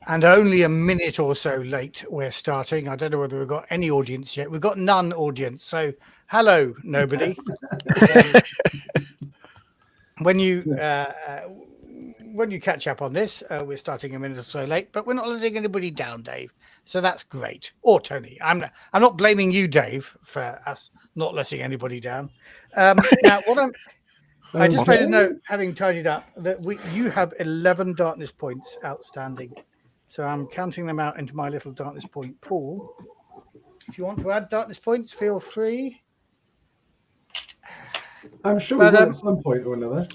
And only a minute or so late we're starting. I don't know whether we've got any audience yet. We've got none audience. So hello, nobody. When you catch up on this, we're starting a minute or so late, but we're not letting anybody down, Dave. So that's great. Or Tony. I'm not blaming you, Dave, for us not letting anybody down. Now, I just made a note, having tidied up, that you have 11 darkness points outstanding. So I'm counting them out into my little darkness point pool. If you want to add darkness points, feel free. I'm sure we will at some point or another.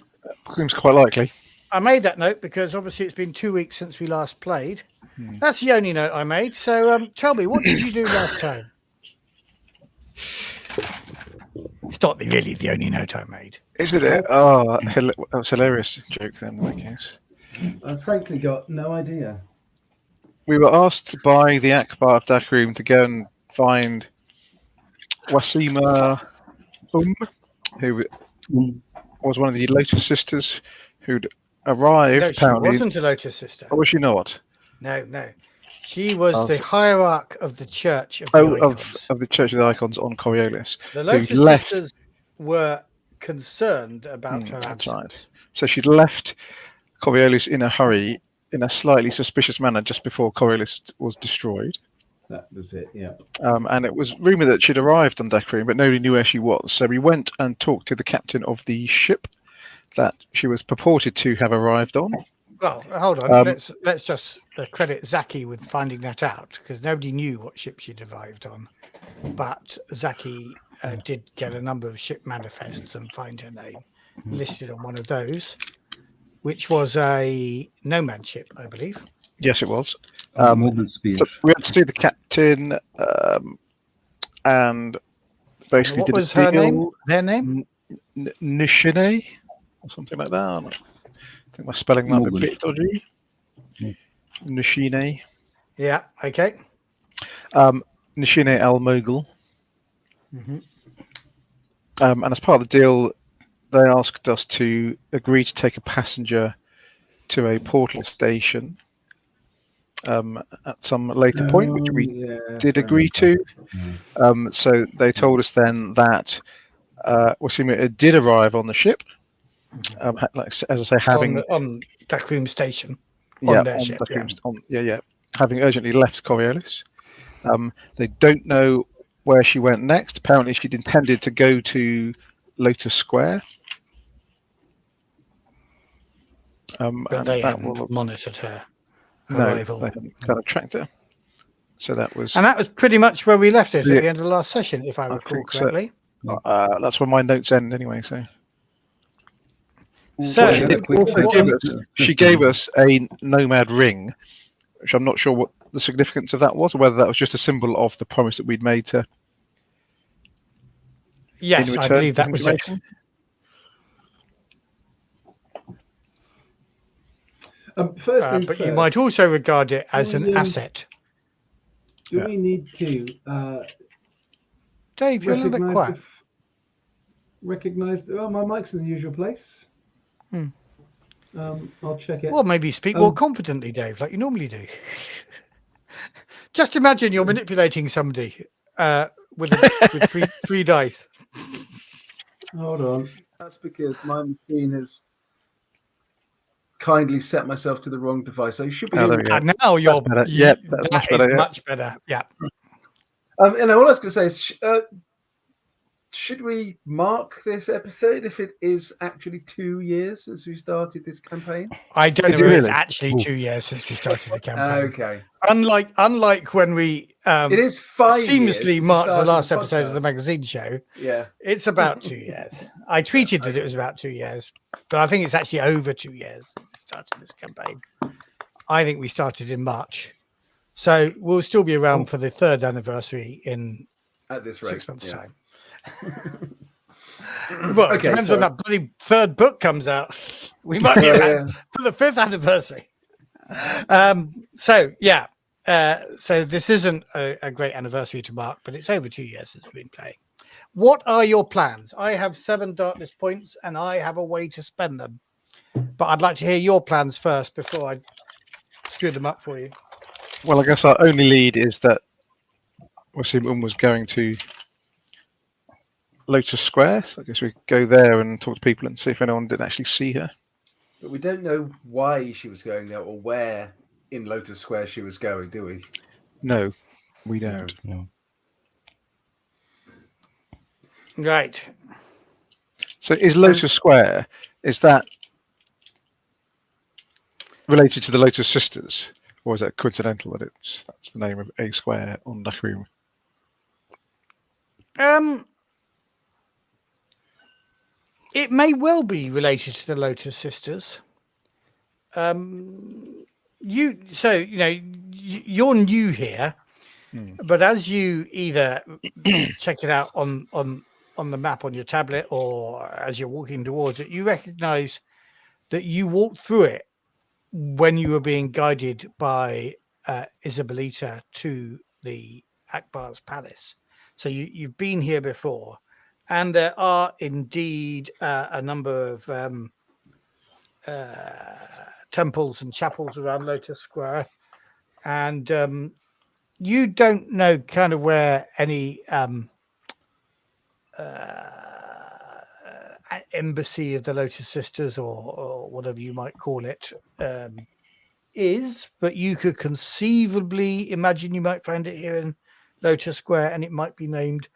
Seems quite likely. I made that note because obviously it's been 2 weeks since we last played. That's the only note I made. So tell me, what did you do last time? It's not really the only note I made. Isn't it? Oh, that was a hilarious joke then, I guess. I've frankly got no idea. We were asked by the Akbar of Dachroum to go and find Wasima who was one of the Lotus sisters who'd arrived. No, she wasn't a Lotus sister. Or was she not? No. She was the hierarch of the Church of the Church of the Icons on Coriolis. The Lotus sisters were concerned about her absence. Right. So she'd left Coriolis in a hurry, in a slightly suspicious manner, just before Coriolis was destroyed. That was it, yeah. And it was rumoured that she'd arrived on Dachroum, but nobody knew where she was. So we went and talked to the captain of the ship that she was purported to have arrived on. Well, hold on. Let's just credit Zaki with finding that out, because nobody knew what ship she'd arrived on. But Zaki did get a number of ship manifests and find her name listed on one of those, which was a nomad ship, I believe. Yes, it was. So we had to see the captain, and basically what was her name? Their name? Nishine, or something like that. I think my spelling might be a bit dodgy. Nishine. Yeah. Okay. Nishine Al Mogul. And as part of the deal, they asked us to agree to take a passenger to a portal station at some later point, which we did agree to. So they told us then that Wasima did arrive on the ship. Like, as I say, having on Dachroum station, on their ship, having urgently left Coriolis. They don't know where she went next. Apparently, she'd intended to go to Lotus Square. But they haven't monitored her No, arrival. they haven't kind of tracked her. So that was, and that was pretty much where we left it at the end of the last session, if I recall correctly. So. That's where my notes end, anyway. So she gave us a nomad ring, which I'm not sure what the significance of that was, or whether that was just a symbol of the promise that we'd made to. Yes, I believe that was it. But you might also regard it as an asset. Do we need to? Dave, you're a little bit quiet. Recognise. Oh, my mic's in the usual place. I'll check it. Well, maybe speak more confidently, Dave, like you normally do. Just imagine you're manipulating somebody with three dice. Hold on. That's because my machine has kindly set myself to the wrong device. So you should be. Now you're better. Yep, that's much better. Much better. Yeah. And all I was going to say is, should we mark this episode if it is actually 2 years since we started this campaign? I don't know if it's actually 2 years since we started the campaign. Okay. Unlike when we it is 5 seamlssly years marked the last episode of the magazine show. Yeah. It's about 2 years. I tweeted that it was about 2 years, but I think it's actually over 2 years since we started this campaign. I think we started in March. So we'll still be around for the 3rd anniversary at this rate, 6 months' time. Well, it depends when that bloody 3rd book comes out. We might be around for the 5th anniversary. So this isn't a great anniversary to mark, but it's over 2 years since we've been playing. What are your plans? I have 7 darkness points and I have a way to spend them. But I'd like to hear your plans first before I drew them up for you. Well, I guess our only lead is that Wasima Umm was going to Lotus Square. So I guess we go there and talk to people and see if anyone did actually see her. But we don't know why she was going there or where in Lotus Square she was going, do we? No, we don't. No. Right. So is Lotus Square, is that related to the Lotus Sisters? Or is that coincidental that that's the name of a square on Dachroum? It may well be related to the Lotus Sisters. You're new here, but as you either check it out on the map on your tablet or as you're walking towards it, you recognize that you walked through it when you were being guided by Isabelita to the Akbar's palace. So you've been here before, and there are indeed a number of temples and chapels around Lotus Square, and you don't know kind of where any embassy of the Lotus Sisters or whatever you might call it is, but you could conceivably imagine you might find it here in Lotus Square, and it might be named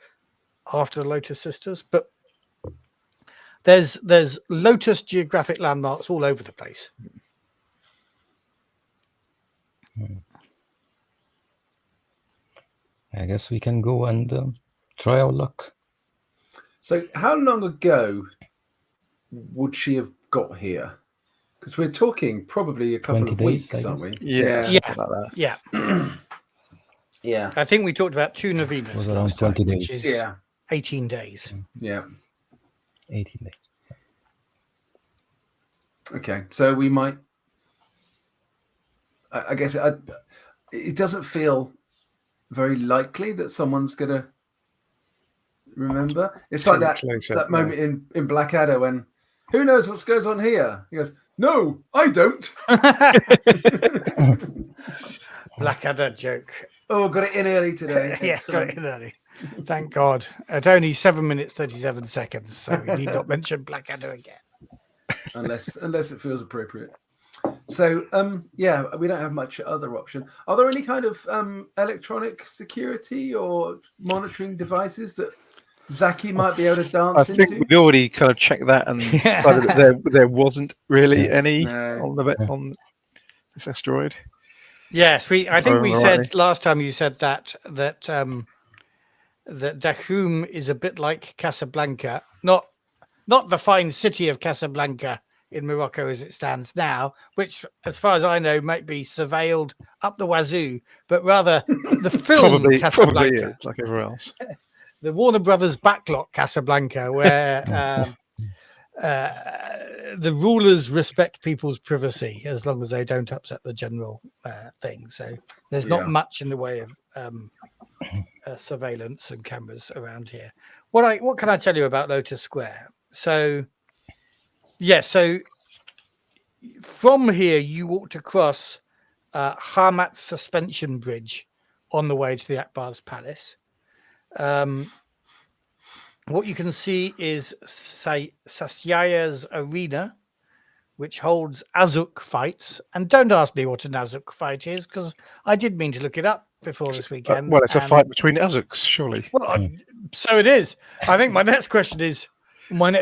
after the Lotus Sisters. But there's Lotus geographic landmarks all over the place. I guess we can go and try our luck. So how long ago would she have got here? Because we're talking probably a couple 20 of days, weeks, I aren't we? Yeah. Something like that. Yeah. Yeah. I think we talked about 2 Novenas Was around last time, 20 which days. is 18 days. Yeah. 18 days. Okay. So we might. I guess it doesn't feel very likely that someone's gonna remember. It's like that moment in Blackadder when who knows what goes on here? He goes, "No, I don't." Blackadder joke. Oh, got it in early today. Yes, got it in early. Thank God. At only 7 minutes 37 seconds, so we need not mention Blackadder again. unless it feels appropriate. So yeah, we don't have much other option. Are there any kind of electronic security or monitoring devices that Zaki might be able to dance into? I think we already kind of checked that and decided that there wasn't really any on this asteroid. Yes, I think we Rightly. said last time you said that Dachroum is a bit like Casablanca, not the fine city of Casablanca in Morocco as it stands now, which, as far as I know, might be surveilled up the wazoo, but rather the film Probably Casablanca, is, like everywhere else. the Warner Brothers backlot Casablanca, where the rulers respect people's privacy as long as they don't upset the general thing. So there's not much in the way of surveillance and cameras around here. What can I tell you about Lotus Square? So so from here you walked across Harmat's suspension bridge on the way to the Akbar's palace. What you can see is Sasyaya's arena, which holds Azuk fights. And don't ask me what an Azuk fight is, because I did mean to look it up before this weekend. Well, it's a fight between Azuks, surely. Well, so it is. I think my next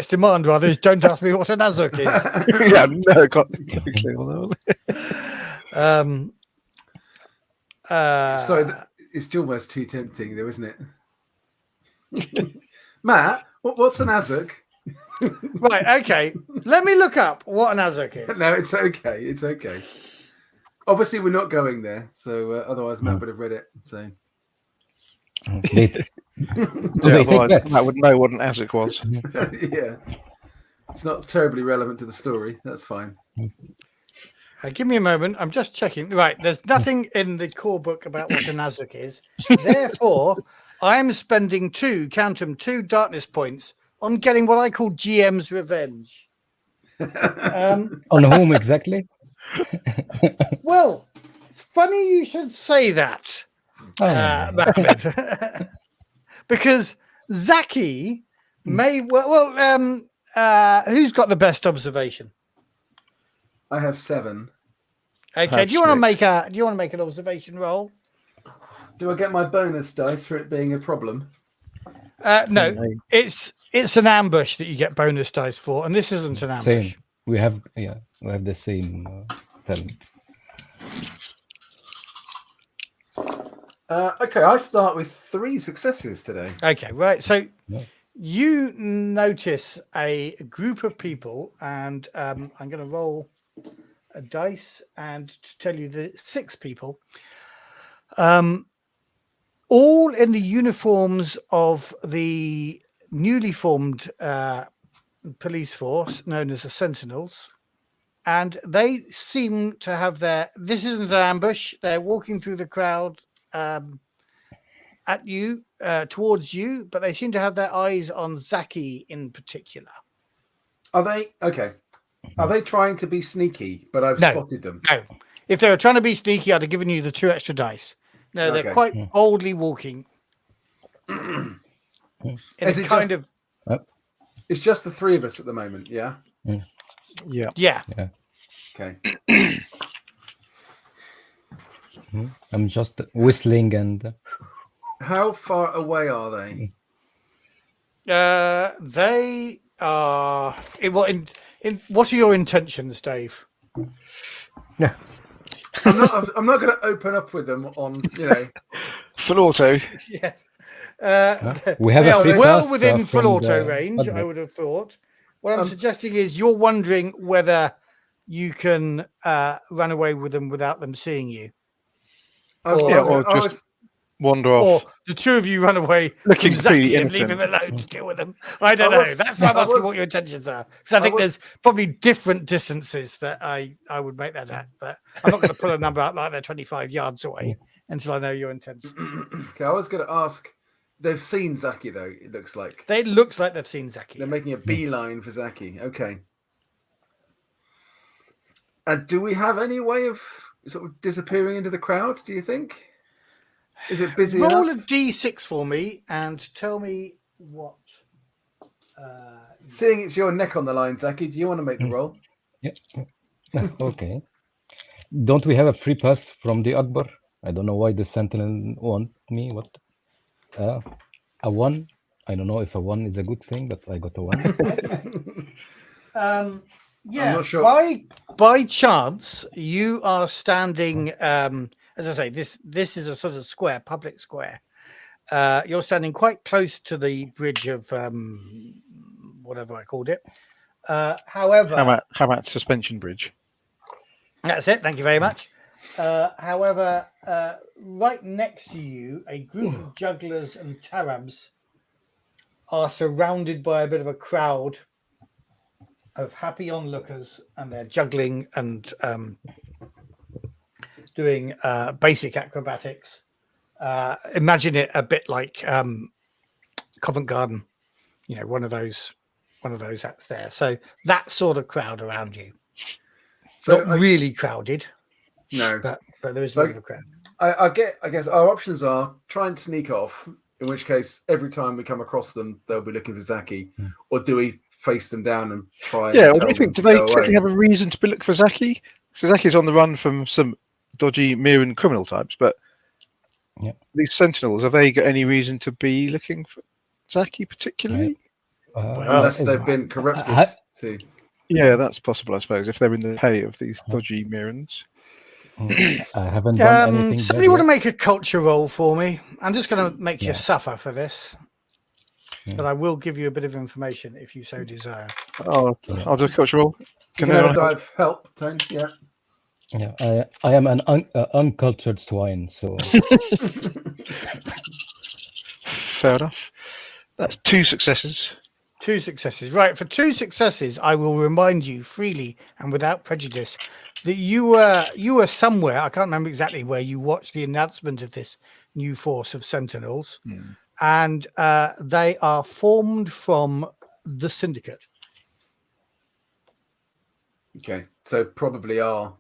demand rather is don't ask me what an Azuk is. Yeah, no, got no clue on that one. It's almost too tempting, though, isn't it? Matt, what's an Azuk? Right, okay. Let me look up what an Azuk is. No, it's okay. It's okay. Obviously, we're not going there, so otherwise Matt would have read it. So, Otherwise, Matt would know what an Azuk was. yeah, it's not terribly relevant to the story. That's fine. Give me a moment. I'm just checking. Right, there's nothing in the core book about what an Azuk is. Therefore, I am spending 2 darkness points on getting what I call GM's revenge. On whom exactly? Well, funny you should say that, Oh, Mohammed, because Zaki may who's got the best observation? I have 7. Okay, Have do you want to six. make an observation roll? Do I get my bonus dice for it being a problem? No, No. it's an ambush that you get bonus dice for, and this isn't an ambush. same. We have the same talent. Okay, I start with 3 successes today. Okay, right. So Yeah. you notice a group of people, and I'm going to roll a dice and to tell you that it's 6 people, all in the uniforms of the newly formed police force known as the Sentinels. And they seem to have this isn't an ambush. They're walking through the crowd at you, towards you, but they seem to have their eyes on Zaki in particular. Are they okay? Are they trying to be sneaky? But I've No. spotted them. No. If they were trying to be sneaky, I'd have given you the 2 extra dice. No, they're Okay. quite boldly walking. In Is a it kind just- of It's just the 3 of us at the moment. Yeah. Yeah. yeah. Okay. I'm just whistling and How far away are they? They are. In what are your intentions, Dave? I'm not going to open up with them on. Full auto. Yeah. we have They a are free well pass, within full from auto the range, I advert. would have thought. What I'm suggesting is you're wondering whether you can run away with them without them seeing you. Or just wander Or off. the 2 of you run away Looking from Zaki completely and leave him innocent. alone to deal with them. I don't I know. was- That's why I'm I asking was- what your intentions are. Because I think there's probably different distances that I would make that at. But I'm not going to pull a number out like they're 25 yards away until I know your intentions. Okay, I was going to ask. They've seen Zaki though. It looks like It looks like they've seen Zaki. they're making a beeline for Zaki. Okay. And do we have any way of sort of disappearing into the crowd? Do you think? Is it busy Roll enough? a d6 for me and tell me what. Seeing it's your neck on the line, Zaki, do you want to make the roll? Yeah. Okay. Don't we have a free pass from the Akbar? I don't know why the Sentinel want me. What? A 1. I don't know if a 1 is a good thing, but I got a 1. Yeah. not sure. By chance, you are standing. As I say, this is a sort of square, public square. You're standing quite close to the bridge of whatever I called it. However, How about suspension bridge? that's it. Thank you very much. However, right next to you, a group of jugglers and Tarabs are surrounded by a bit of a crowd of happy onlookers, and they're juggling and doing basic acrobatics. Imagine it a bit like Covent Garden, one of those acts there. So that sort of crowd around you. So Not really crowded, no. but there is a bit of a crowd. I guess our options are try and sneak off, in which case every time we come across them, they'll be looking for Zaki, or do we face them down and try? Yeah, and what do tell you think? them Do to they go actually away? have a reason to be looking for Zaki? So Zaki's on the run from some dodgy Miran criminal types, but these Sentinels, have they got any reason to be looking for Zaki particularly? Unless they've been corrupted too. Yeah, that's possible, I suppose, if they're in the pay of these dodgy Mirans. I haven't done anything. Somebody want to make a culture roll for me? I'm just going to make you suffer for this, but I will give you a bit of information if you so desire. I'll do a culture roll. Can anyone dive help, Tony? Yeah. Yeah, I am an uncultured swine, so Fair enough. That's 2 successes. 2 successes. Right, for 2 successes, I will remind you freely and without prejudice that you were somewhere, I can't remember exactly where, you watched the announcement of this new force of Sentinels, and they are formed from the Syndicate. Okay, so probably our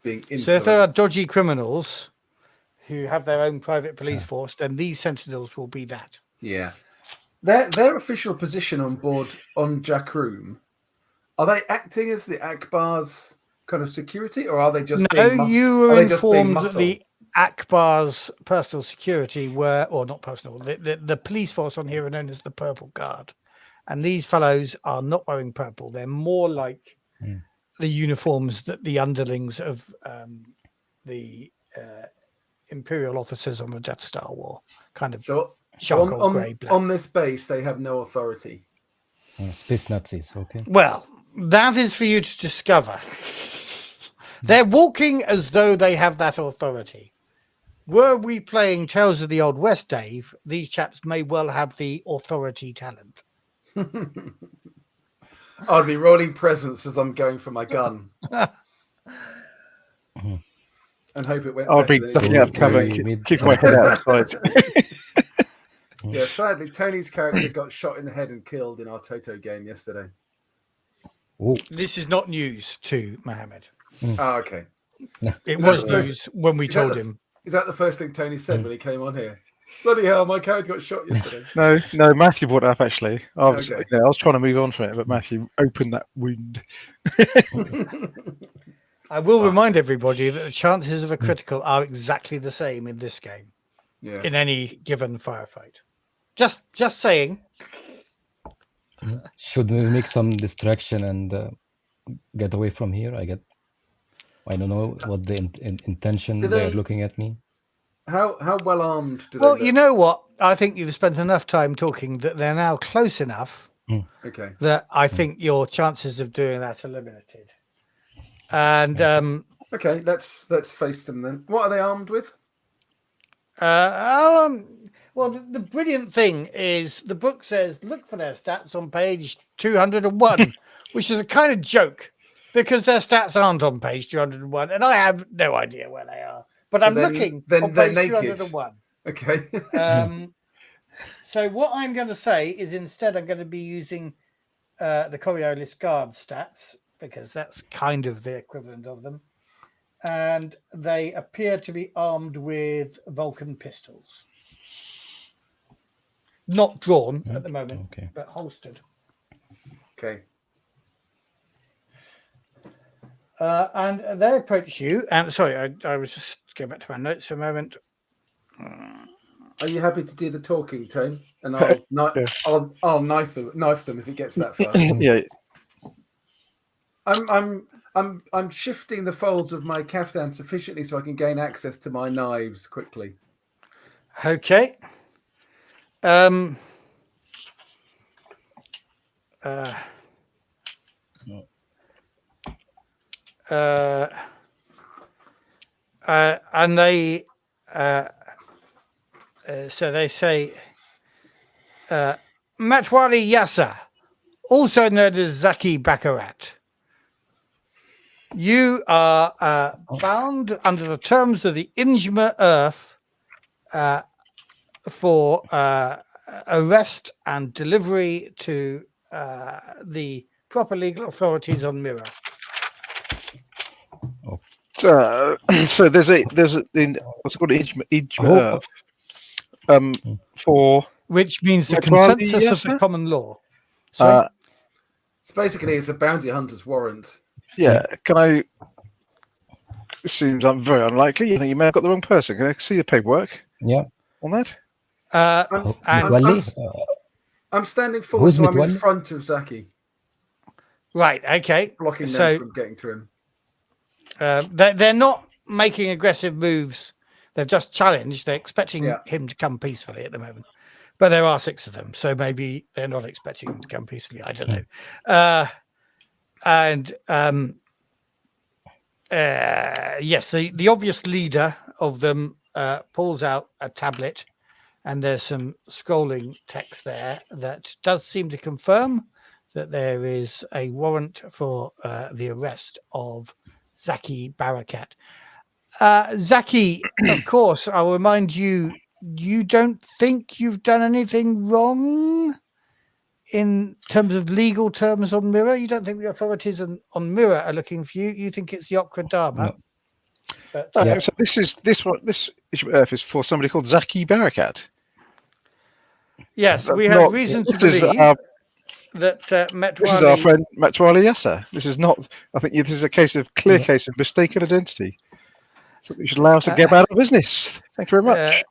being influenced. So if there are dodgy criminals who have their own private police force, then these sentinels will be that. Yeah. Their official position on board on Dachroum, are they acting as the Akbar's kind of security, or are they just No, being you were are they just being informed that muscle? the Akbar's personal security were, or not personal, the police force on here are known as the Purple Guard. And these fellows are not wearing purple. They're more like the uniforms that the underlings of the Imperial officers on the Death Star wore. Kind of charcoal grey black. On this base, they have no authority. Space Nazis, okay. Well, that is for you to discover. They're walking as though they have that authority. Were we playing Tales of the Old West, Dave, these chaps may well have the authority talent. I'd be rolling presents as I'm going for my gun. And hope it went I'll be better than it ducking did. out cover, keeping my head outside. Yeah, sadly, Tony's character got shot in the head and killed in our Toto game yesterday. Oh, This is not news to Mohammed. Oh, okay. It Is was that the news when we is that told the- him. Is that the first thing Tony said when he came on here? Bloody hell, my character got shot yesterday. No, Matthew brought it up actually. I was trying to move on from it, but Matthew opened that wound. I will remind everybody that the chances of a critical are exactly the same in this game, Yeah. in any given firefight. Just saying. should we make some distraction and get away from here? I don't know what the intention Do they're they- looking at me. How well armed do they Well, look? you know what? I think you've spent enough time talking that they're now close enough Okay. that I think your chances of doing that are limited. And Okay, let's face them then. What are they armed with? well, the brilliant thing is the book says look for their stats on page 201, which is a kind of joke because their stats aren't on page 201, and I have no idea where they are. But So I'm looking then on they're page naked. 201. Okay. So what I'm going to say is instead I'm going to be using the Coriolis guard stats because that's kind of the equivalent of them. And they appear to be armed with Vulcan pistols. Not drawn at the moment, Okay. but holstered. Okay. And they approach you. And sorry, I was just going back to my notes for a moment. Are you happy to do the talking, Tone? And I'll knife them if it gets that far. Yeah, I'm shifting the folds of my kaftan sufficiently so I can gain access to my knives quickly. Okay. And they so they say Matwali Yassa, also known as Zaki Bakarat. You are bound under the terms of the Injma Earth for arrest and delivery to the proper legal authorities on Mirror. so there's what's it called Ijma Earth, for Which means the Matwali consensus of Yassa? the common law. Sorry? It's basically it's a bounty hunter's warrant. yeah. Can I? It seems very unlikely. You think you may have got the wrong person. Can I see the paperwork Yeah. on that? And Wali, I'm standing forward, so I'm in Mitwali? front of Zaki, right, okay. blocking them So from getting to him. they're not making aggressive moves. They've just challenged. They're expecting Yeah. him to come peacefully at the moment. But there are 6 of them, so maybe they're not expecting him to come peacefully. I don't know. Yes, the obvious leader of them pulls out a tablet, and there's some scrolling text there that does seem to confirm that there is a warrant for the arrest of Zaki Barakat. Zaki, of course, I'll remind you, you don't think you've done anything wrong in terms of legal terms on Mirror? You don't think the authorities on Mirror are looking for you? You think it's Yokra Dharma? no, But, Okay, so this issue of Earth is for somebody called Zaki Barakat. yes, we That's have not- reason to this is believe our that This is our Metwali. friend Matwali Yasser. This is not. I think this is a clear case of mistaken identity. So you should allow us to get out of business. Thank you very much.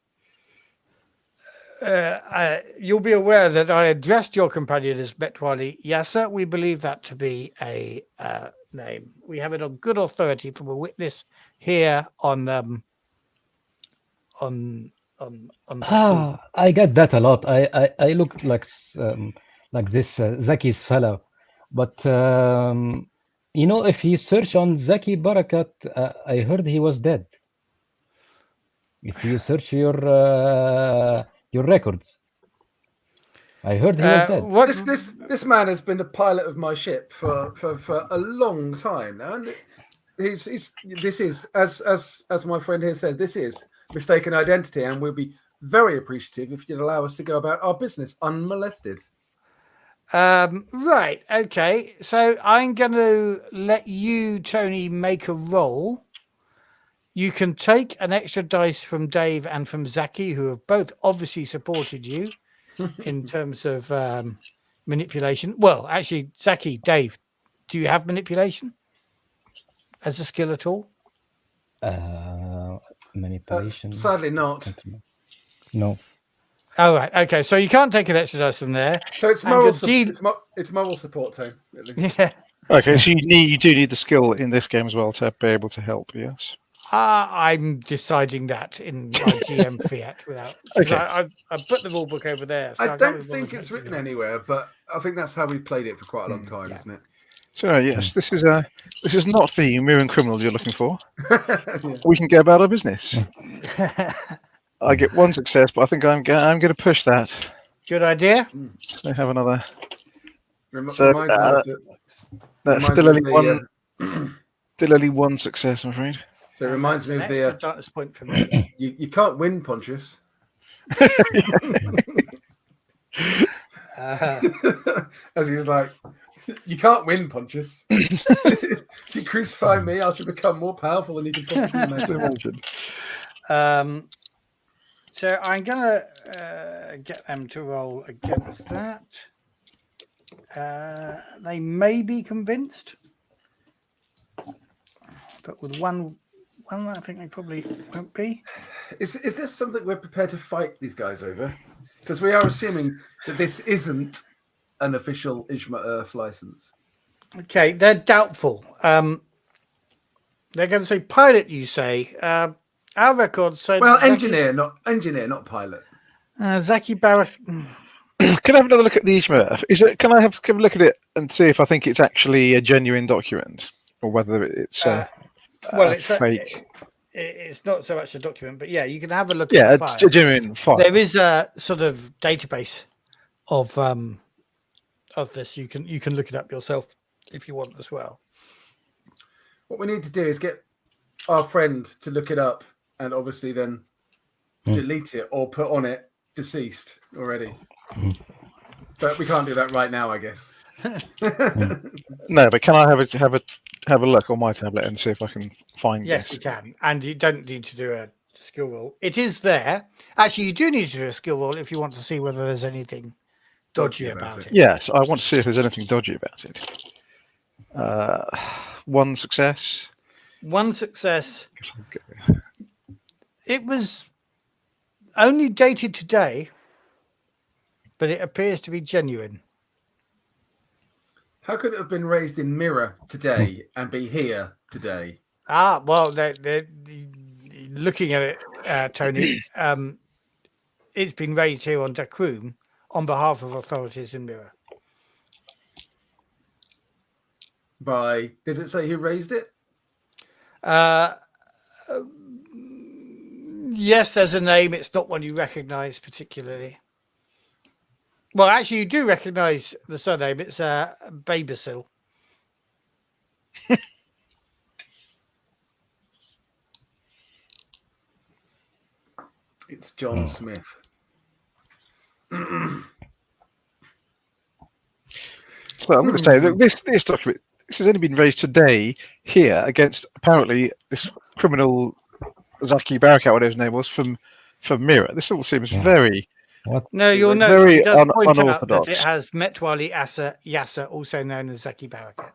You'll be aware that I addressed your companion as Metwali Yasser. We believe that to be a name. We have it on good authority from a witness here on Dachroum. I get that a lot. I looked like this Zaki's fellow, but if you search on Zaki Barakat, I heard he was dead. If you search your records, I heard he was dead. What? This man has been the pilot of my ship for a long time now, and this is as my friend here said, this is mistaken identity, and we'll be very appreciative if you'd allow us to go about our business unmolested. Right. Okay. So I'm going to let you, Tony, make a roll. You can take an extra dice from Dave and from Zaki, who have both obviously supported you in terms of manipulation. Well, actually, Zaki, Dave, do you have manipulation as a skill at all? Manipulation. Sadly not. No. Oh, right. Okay. So you can't take an extra dice from there. So it's And moral, your it's moral support, Tone. Yeah. Okay, so you do need the skill in this game as well to be able to help. Yes. I'm deciding that in my GM fiat without. Okay. I put the rule book over there. So I can't don't be bothered think it's changing written it. anywhere, but I think that's how we've played it for quite a long time, yeah. isn't it? So yes, this is not the mirroring criminals you're looking for. Yeah. We can get about our business. I get one success, but I think I'm going to push that. Good idea. So have another. Reminds So, me of the- That's reminds still me of only the, one. Still only one success, I'm afraid. So it reminds me of Extra the darkness point for me. you can't win, Pontius. As he was like, you can't win, Pontius. If you crucify me, I should become more powerful than you can possibly imagine. So I'm gonna get them to roll against that. They may be convinced, but with one, I think they probably won't be. Is this something we're prepared to fight these guys over? Because we are assuming that this isn't an official Ishma Earth license. Okay, they're doubtful. They're going to say pilot. You say our records say. Well, Zaki, engineer, not pilot. Zaki Barrett. Can I have another look at the Ishmael? Can I have a look at it and see if I think it's actually a genuine document or whether it's It's fake? It's not so much a document, but yeah, you can have a look. Yeah, at the a file. genuine file. There is a sort of database of this. You can look it up yourself if you want as well. What we need to do is get our friend to look it up and obviously then delete it or put on it deceased already. But we can't do that right now, I guess. No, but can I have a look on my tablet and see if I can find Yes, this? you can, and you don't need to do a skill roll. It is there. Actually, you do need to do a skill roll if you want to see whether there's anything dodgy about it. Yes, I want to see if there's anything dodgy about it. One success. One success. It was only dated today, but it appears to be genuine. How could it have been raised in Mirror today and be here today? Well, they're looking at it, Tony. It's been raised here on Dachroum on behalf of authorities in Mirror. Does it say who raised it? Yes, there's a name. It's not one you recognise particularly. Well, actually, you do recognise the surname. It's Babasil. It's John Smith. So I'm going to say that this document, this has only been raised today here against apparently this criminal Zaki Barakat, whatever his name was, from Mira. This all seems very What? No, you'll note very he does point out that unorthodox. it has Metwali Yasser, also known as Zaki Barakat.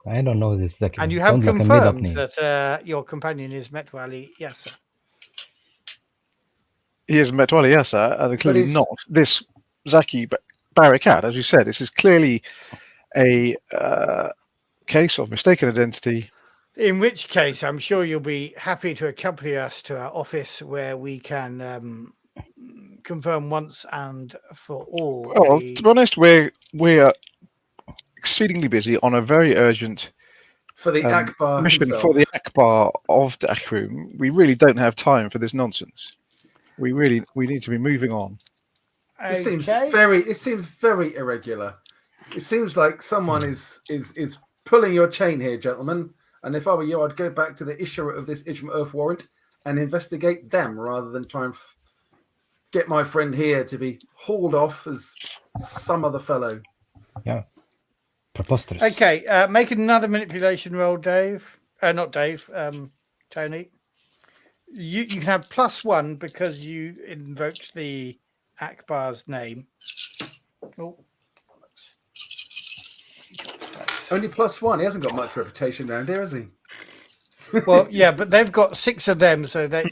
I don't know this Zaki. And you have Sounds like a made-up confirmed name. that your companion is Metwali Yasser. He is Metwali Yasser, and clearly he's- not this Zaki Barakat. As you said, this is clearly a case of mistaken identity. In which case, I'm sure you'll be happy to accompany us to our office where we can confirm once and for all. Well, to be honest, we're exceedingly busy on a very urgent For the Akbar mission himself. for the Akbar of Dachroum. We really don't have time for this nonsense. We need to be moving on. It seems very irregular. It seems like someone is pulling your chain here, gentlemen. And if I were you, I'd go back to the issuer of this Ijma Earth warrant and investigate them rather than try and get my friend here to be hauled off as some other fellow. Yeah. Preposterous. Okay, make another manipulation roll, Dave. Not Dave, Tony. You can have +1 because you invoked the Akbar's name. Oh. Only +1. He hasn't got much reputation around here, has he? Well, yeah, but they've got 6 of them, so they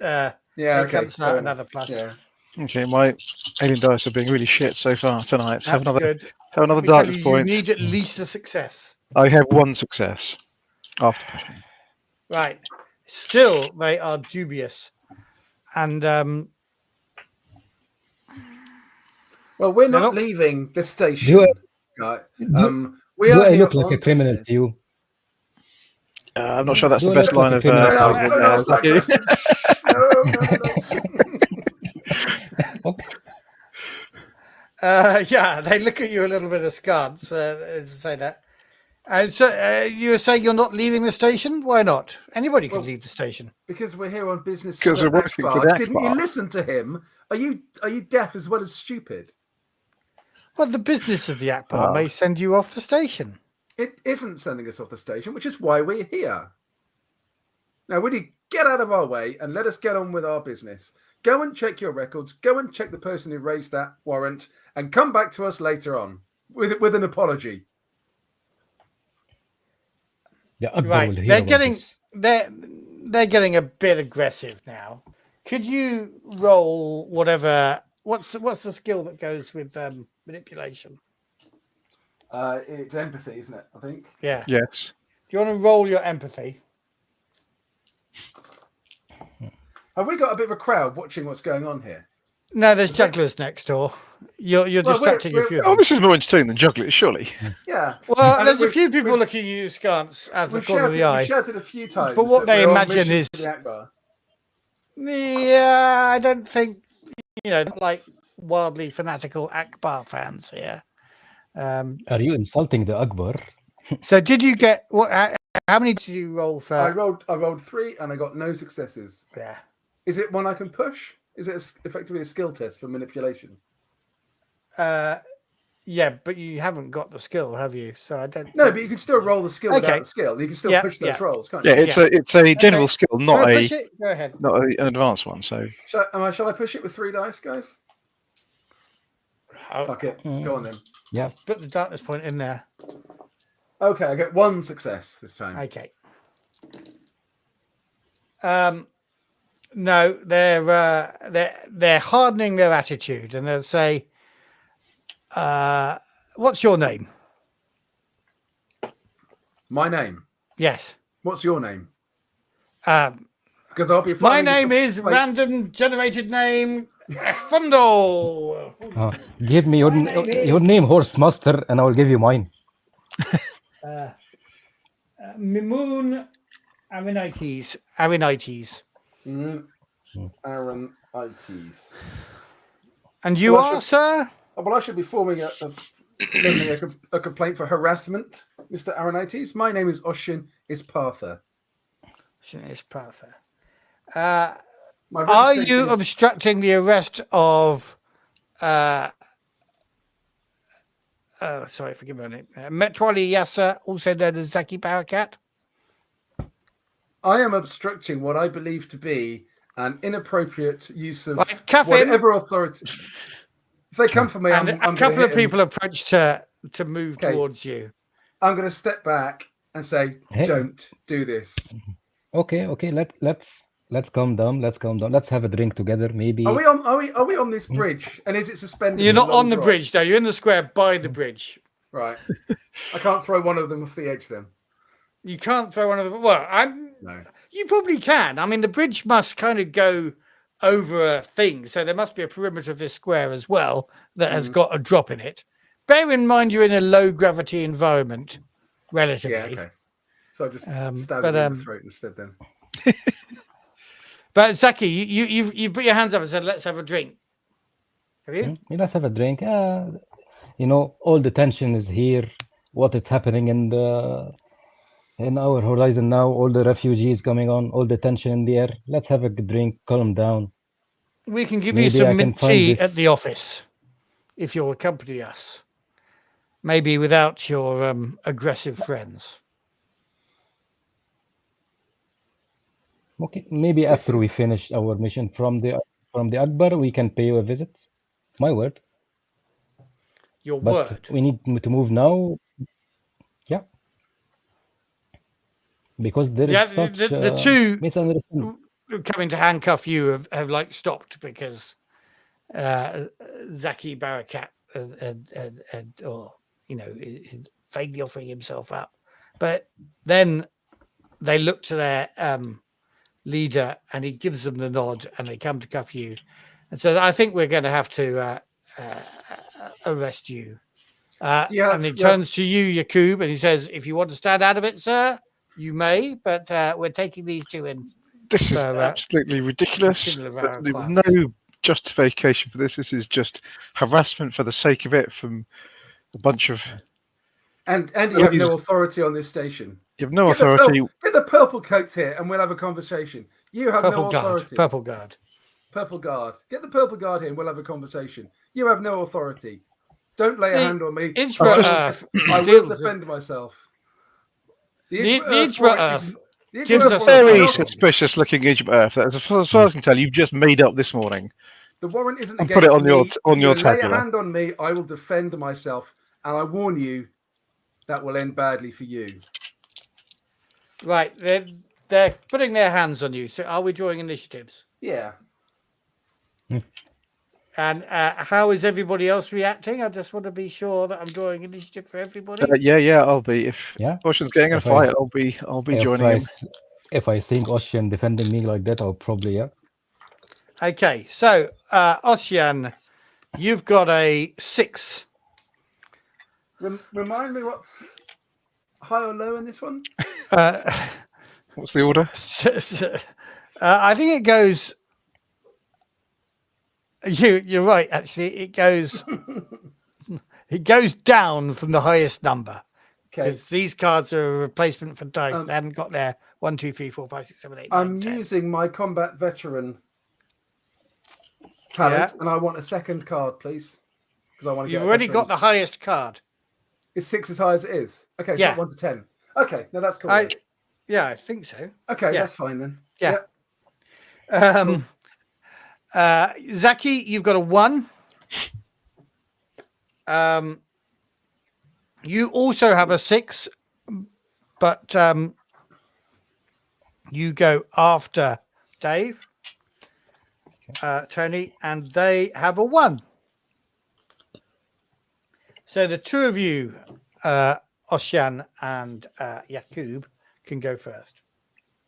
Yeah, they okay. cancel out another plus. Yeah. Okay, my alien dice are being really shit so far tonight. That's good. Have another Let me tell darkness you, point. You need at least a success. I have one success after pushing. Right. Still, they are dubious. And Well, we're They're not not- leaving the Do station. I- Right. do- We Do are I here look like on a criminal business. to you? I'm not sure that's Do the I best look like line a of criminal? No, Alvin, don't ask that Zaki. question. Shh, no. Okay. yeah, they look at you a little bit askance to say that. And so you were saying you're not leaving the station? Why not? Anybody can Well- leave the station. Because we're here on business. Because the we're working for Akbar. the Didn't you Akbar. listen to him? Are you deaf as well as stupid? Well, the business of the Akbar Oh. may send you off the station. It isn't sending us off the station, which is why we're here. Now, would you get out of our way and let us get on with our business? Go and check your records. Go and check the person who raised that warrant, and come back to us later on with an apology. The Akbar Right. will hear They're about getting this. they're getting a bit aggressive now. Could you roll whatever what's the skill that goes with manipulation? It's empathy, isn't it? I think. Yeah. Yes. Do you want to roll your empathy? Have we got a bit of a crowd watching what's going on here? No, there's jugglers next door. You're Well, distracting a we're- few. of Oh, them. this is more entertaining than jugglers, surely. Yeah. Well, And there's a we've- few people we've- looking at you askance as the We've corner of the eye. shouted a few times. But what that they we're on imagine mission is- for the Akbar. Yeah, I don't think like wildly fanatical Akbar fans here. Are you insulting the Akbar? So did you get what? How many did you roll for? I rolled 3 and I got no successes. Yeah. Is it one I can push? Is it effectively a skill test for manipulation? Yeah, but you haven't got the skill, have you? So I don't. No, think- but you can still roll the skill Okay. without the skill. You can still Yeah, push those yeah. rolls, can't Yeah, you? it's a general Okay. skill, Shall not I a push it? Go ahead. an advanced one. So Shall I push it with 3 dice, guys? I'll Fuck it. Go on then. Yeah. put the darkness point in there. Okay, I get 1 success this time. Okay. No, they're hardening their attitude, and they'll say, "What's your name?" My name. Yes. What's your name? Because I'll be. My filing a name is complaint- random generated name Fundo. Give me your name, horse master, and I will give you mine. Mimoon Arinites. Aaron Ites. And you Well, I are, sir? Oh, well, I should be forming a complaint for harassment, Mr. Aronites. My name is Oshian Ispartha. Is Partha. My Are reputation you is- obstructing the arrest of sorry, forgive me. Metwali Yasser, also known as Zaki Barakat? I am obstructing what I believe to be an inappropriate use of Right, cuff him. whatever authority. If they come for me, And I'm a couple of hit him. people approach to move Okay. towards you. I'm going to step back and say, Hey. "Don't do this." Okay. Let's calm down. Let's have a drink together. Maybe. Are we on this bridge? And is it suspended? You're in a not long on the drop? bridge, though. You're in the square by the bridge. Right. I can't throw one of them off the edge then. You can't throw one of them. Well, No. you probably can. I mean, the bridge must kind of go over a thing, so there must be a perimeter of this square as well that has got a drop in it. Bear in mind, you're in a low gravity environment, relatively. Yeah. Okay. So I just stab but, him in the throat instead then. But Zaki, you put your hands up and said, "Let's have a drink." Have you? Let's have a drink. All the tension is here. What is happening in our horizon now? All the refugees coming on. All the tension in the air. Let's have a drink. Calm down. We can give Maybe you I some can mint find tea this- at the office if you'll accompany us. Maybe without your aggressive friends. Okay. Maybe after we finish our mission from the Akbar, we can pay you a visit. My word. Your But word. we need to move now. Yeah. Because there is Yeah, such the two misunderstanding. who coming to handcuff you have like stopped because Zaki Barakat is vaguely offering himself up. But then they look to their leader and he gives them the nod and they come to cuff you. And so I think we're going to have to arrest you. And he turns to you, Yaqub, and he says, "If you want to stand out of it, sir, you may, but we're taking these two in." This is So, absolutely ridiculous. signal of our There was requirements. no justification for this. This is just harassment for the sake of it from a bunch of... And you have no authority on this station. You have no authority. Get the purple coats here and we'll have a conversation. You have no authority. Purple guard. Purple guard. Get the purple guard here and we'll have a conversation. You have no authority. Don't lay a hand on me. I will defend myself. The Ijra Earth gives It's a us very suspicious looking Ijra Earth. As far as I can tell, you've just made up this morning. The warrant isn't And against put it on me. your If you lay a tabular. hand on me, I will defend myself. And I warn you, that will end badly for you. Right, they're putting their hands on you. So are we drawing initiatives? Yeah. And how is everybody else reacting? I just want to be sure that I'm drawing initiative for everybody. Yeah, I'll be. If Yeah. Oshian's getting in a fight, I'll be joining him. If I think Oshian defending me like that, I'll probably, yeah. Okay, so Oshian, you've got a 6. Remind me what's high or low in this one? What's the order? I think it goes. You're right. Actually, it goes. It goes down from the highest number Okay. because these cards are a replacement for dice. They hadn't got their 1, 2, 3, 4, 5, 6, 7, 8, 9, I'm 10. using my combat veteran talent, and I want a second card, please. Because I want to. You've already got the highest card. Is 6 as high as it is? Okay, so Yeah. 1 to 10. Okay, no, that's cool. Yeah, I think so. Okay, yeah. that's fine then. Yeah. Yep. Zaki, you've got a 1. You also have a 6, but you go after Dave, Tony, and they have a 1. So the two of you, Oshian and Yaqub, can go first.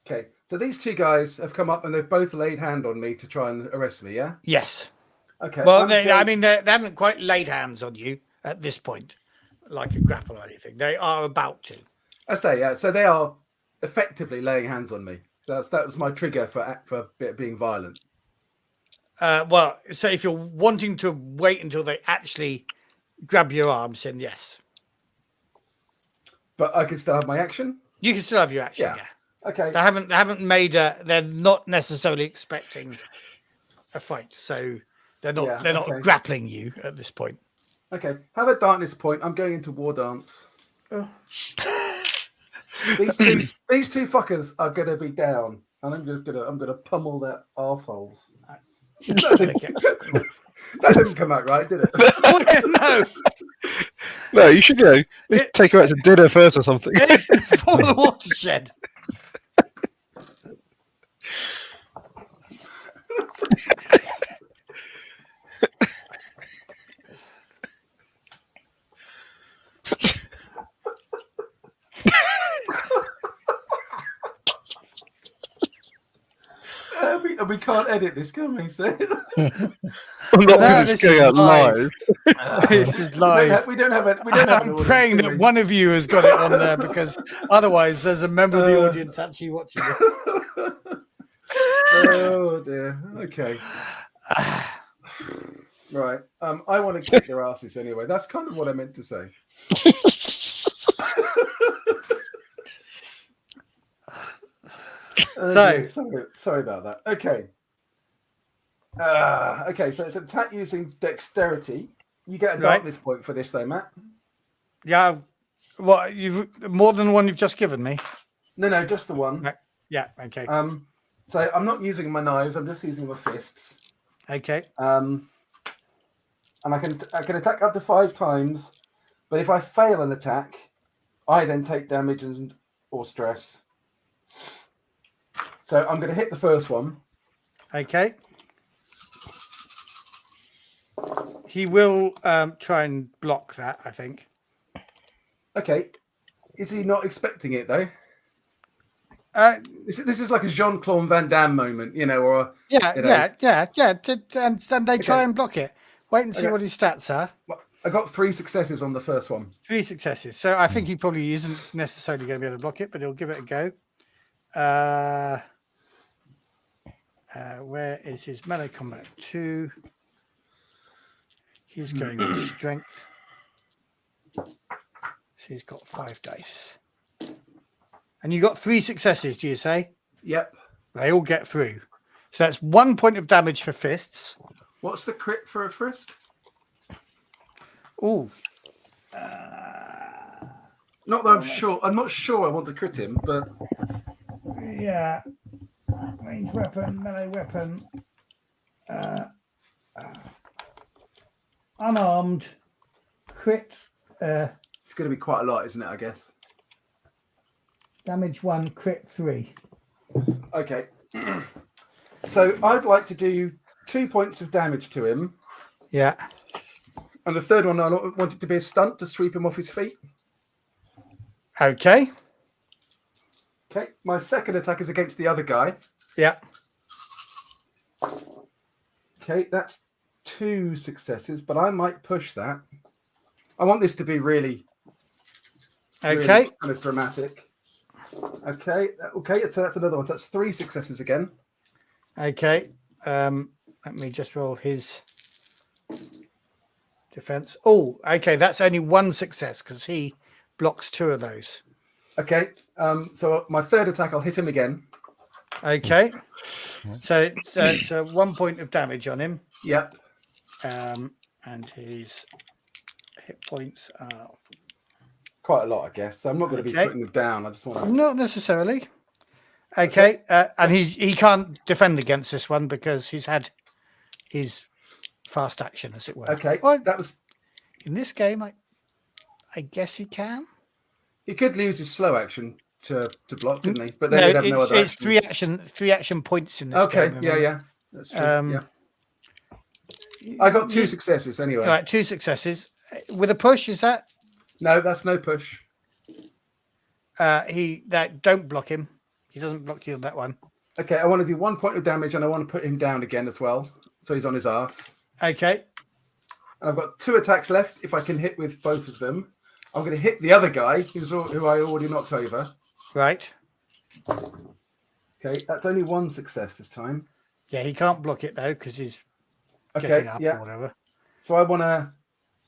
Okay, so these two guys have come up and they've both laid hand on me to try and arrest me, yeah? Yes. Okay. Well, they haven't quite laid hands on you at this point, like a grapple or anything. They are about to. Yeah. So they are effectively laying hands on me. That was my trigger for being violent. Well, so if you're wanting to wait until they actually grab your arms, then yes. But I can still have my action? You can still have your action, yeah. Okay. They haven't made they're not necessarily expecting a fight, so they're not grappling you at this point. Okay. Have a darkness point. I'm going into war dance. Oh. These two fuckers are gonna be down, and I'm gonna pummel their arseholes. That didn't come out right, did it? Oh, yeah, no, No, you should go. Let's take her out to dinner first or something. it's before the watershed. We can't edit this, can we? So Not because it's going out live. This is live. we don't have an I'm audience, praying do that we? one of you has got it on there because otherwise there's a member of the audience actually watching it. Oh dear. Okay. Right. I want to kick their asses anyway. That's kind of what I meant to say. Sorry about that. Okay. Okay, so it's attack using dexterity. You get a darkness point for this, though, Matt. Yeah. What, you've more than the one you've just given me? No, just the one. Right. Yeah. Okay. So I'm not using my knives. I'm just using my fists. Okay. And I can attack up to 5 times, but if I fail an attack, I then take damage or stress. So I'm going to hit the first one. Okay. He will try and block that, I think. Okay. Is he not expecting it, though? This is like a Jean-Claude Van Damme moment, or... Yeah. And they try and block it. Wait and see what his stats are. Well, I got 3 successes on the first one. 3 successes. So I think he probably isn't necessarily going to be able to block it, but he'll give it a go. Where is his melee combat? 2. He's going with strength. So he's got 5 dice. And you got 3 successes, do you say? Yep. They all get through. So that's 1 point of damage for fists. What's the crit for a fist? Oh. Not that I'm sure. I'm not sure I want to crit him, but... Yeah. Range weapon, melee weapon. Unarmed. Crit. It's going to be quite a lot, isn't it, I guess? Damage 1, crit 3. Okay. So I'd like to do 2 points of damage to him. Yeah. And the third one, I want it to be a stunt to sweep him off his feet. Okay. Okay. My second attack is against the other guy. Yeah. Okay, that's 2 successes, but I might push that. I want this to be really kind of dramatic. Okay, so that's another one. So that's 3 successes again. Okay. Let me just roll his defense. Oh, okay. That's only 1 success because he blocks 2 of those. Okay. So my third attack, I'll hit him again. Okay. So that's 1 point of damage on him. Yep. And his hit points are quite a lot, I guess. So I'm not going to be putting him down. I just want to... Not necessarily. Okay. And he can't defend against this one because he's had his fast action, as it were. Okay. Well, that was in this game. I guess he can. He could lose his slow action to block, couldn't he? But then he'd have no other it's actions. 3 action points in this game. Okay. Yeah. That's true. Yeah. I got 2 successes anyway. Right, 2 successes with a push. Is that? No, that's no push. Don't block him. He doesn't block you on that one. Okay, I want to do 1 point of damage, and I want to put him down again as well, so he's on his arse. Okay. And I've got 2 attacks left. If I can hit with both of them, I'm going to hit the other guy who I already knocked over. Right. Okay, that's only 1 success this time. Yeah, he can't block it though because he's getting up or whatever. So I want to.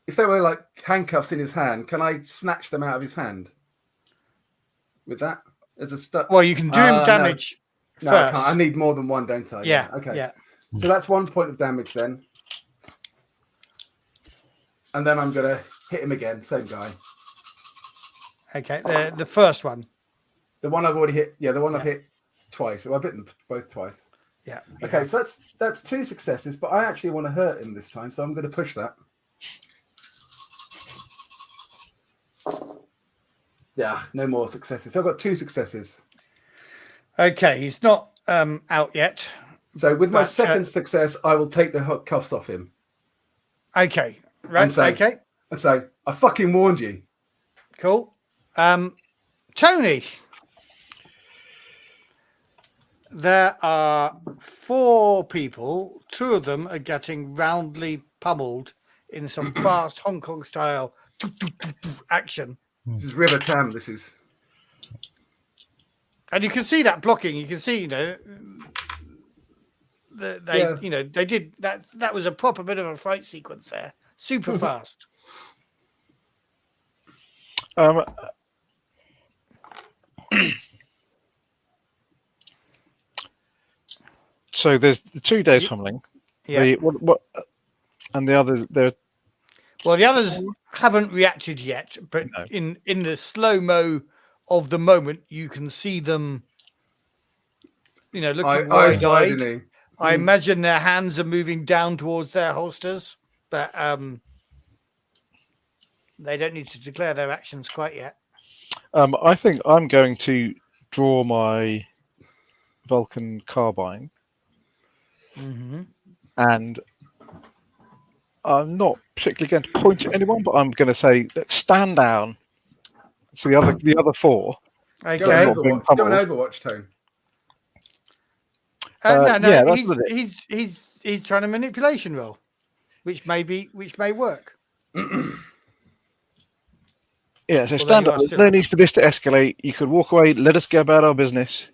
If there were like handcuffs in his hand, can I snatch them out of his hand? With that as a stuff. Well, you can do him damage first. No, I can't. I need more than 1, don't I? Yeah. Okay. Yeah. So that's 1 point of damage then. And then I'm going to hit him again. Same guy. Okay. The first one. The one I've already hit. Yeah, the one I've hit twice. Well, I've bitten both twice. Yeah. Okay, so that's 2 successes, but I actually want to hurt him this time, so I'm going to push that. Yeah, no more successes. So I've got 2 successes. Okay, he's not out yet. So with my second success, I will take the cuffs off him. Okay, right. And say, I fucking warned you. Cool. Tony, there are 4 people. 2 of them are getting roundly pummeled in some fast Hong Kong style action. This is River Tam. This is, and you can see that blocking. You can see, they did that. That was a proper bit of a fight sequence there. Super fast. So there's the 2 days pummeling. Yeah. What? And the others, they're. Well, the others haven't reacted yet, but in the slow-mo of the moment, you can see them, looking wide-eyed. I imagine their hands are moving down towards their holsters, but they don't need to declare their actions quite yet. I think I'm going to draw my Vulcan carbine, and I'm not particularly going to point at anyone, but I'm going to say, stand down. So the other 4. Okay. Go an Overwatch tone. No. He's trying a manipulation roll, which may work. Yeah. So stand up. There's no need for this to escalate. You could walk away. Let us go about our business.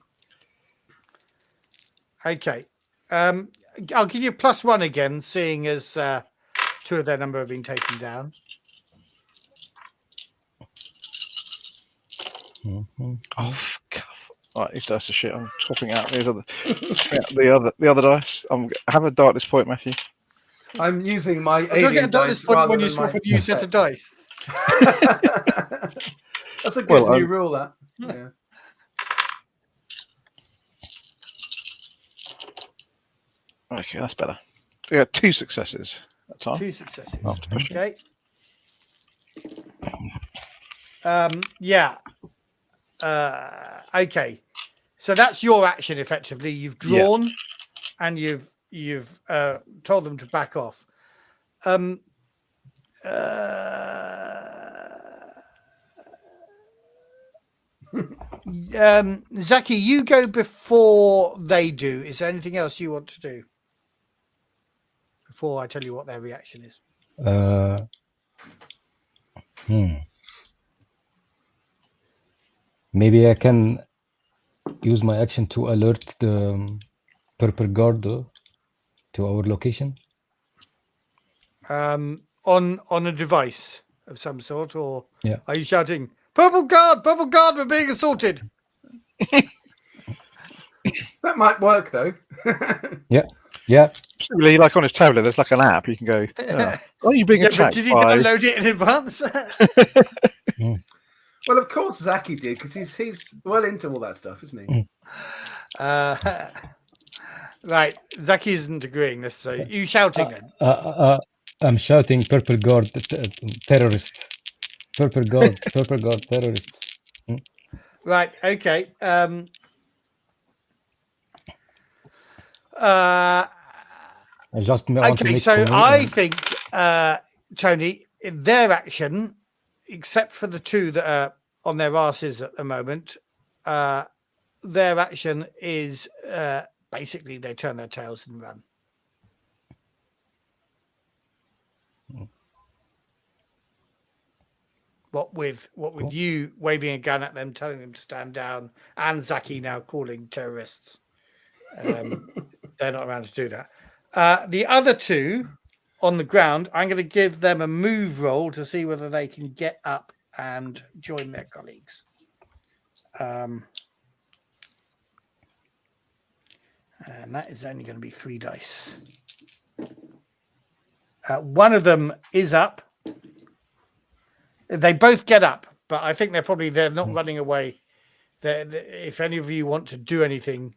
Okay. I'll give you +1 again, seeing as 2 of their number have been taken down. Oh, cuff. Right, these dice are shit. I'm swapping out the other dice. Have a darkness point, Matthew. I'm using my alien get a darkness point when you swap a new set of dice. That's a good new rule, that. Yeah. Okay, that's better. We got 2 successes that time. 2 successes. After pushing. Okay. Okay. So that's your action effectively. You've drawn and you've told them to back off. Zaki, you go before they do. Is there anything else you want to do before I tell you what their reaction is? Maybe I can use my action to alert the purple guard to our location. On a device of some sort, or are you shouting, purple guard, we're being assaulted? That might work, though. Yeah. Really, like on his tablet, there's like an app. You can go, are you being attacked? Did he download it in advance? Well, of course Zaki did, because he's well into all that stuff, isn't he? Right. Zaki isn't agreeing necessarily. You shouting then? I'm shouting purple guard terrorist. Purple guard terrorist. Right. Okay. Okay, so I think, Tony, in their action, except for the 2 that are on their asses at the moment, their action is basically they turn their tails and run. What with you waving a gun at them, telling them to stand down, and Zaki now calling terrorists. They're not around to do that. The other 2 on the ground, I'm going to give them a move roll to see whether they can get up and join their colleagues. And that is only going to be 3 dice. One of them is up. They both get up, but I think they're not running away if any of you want to do anything,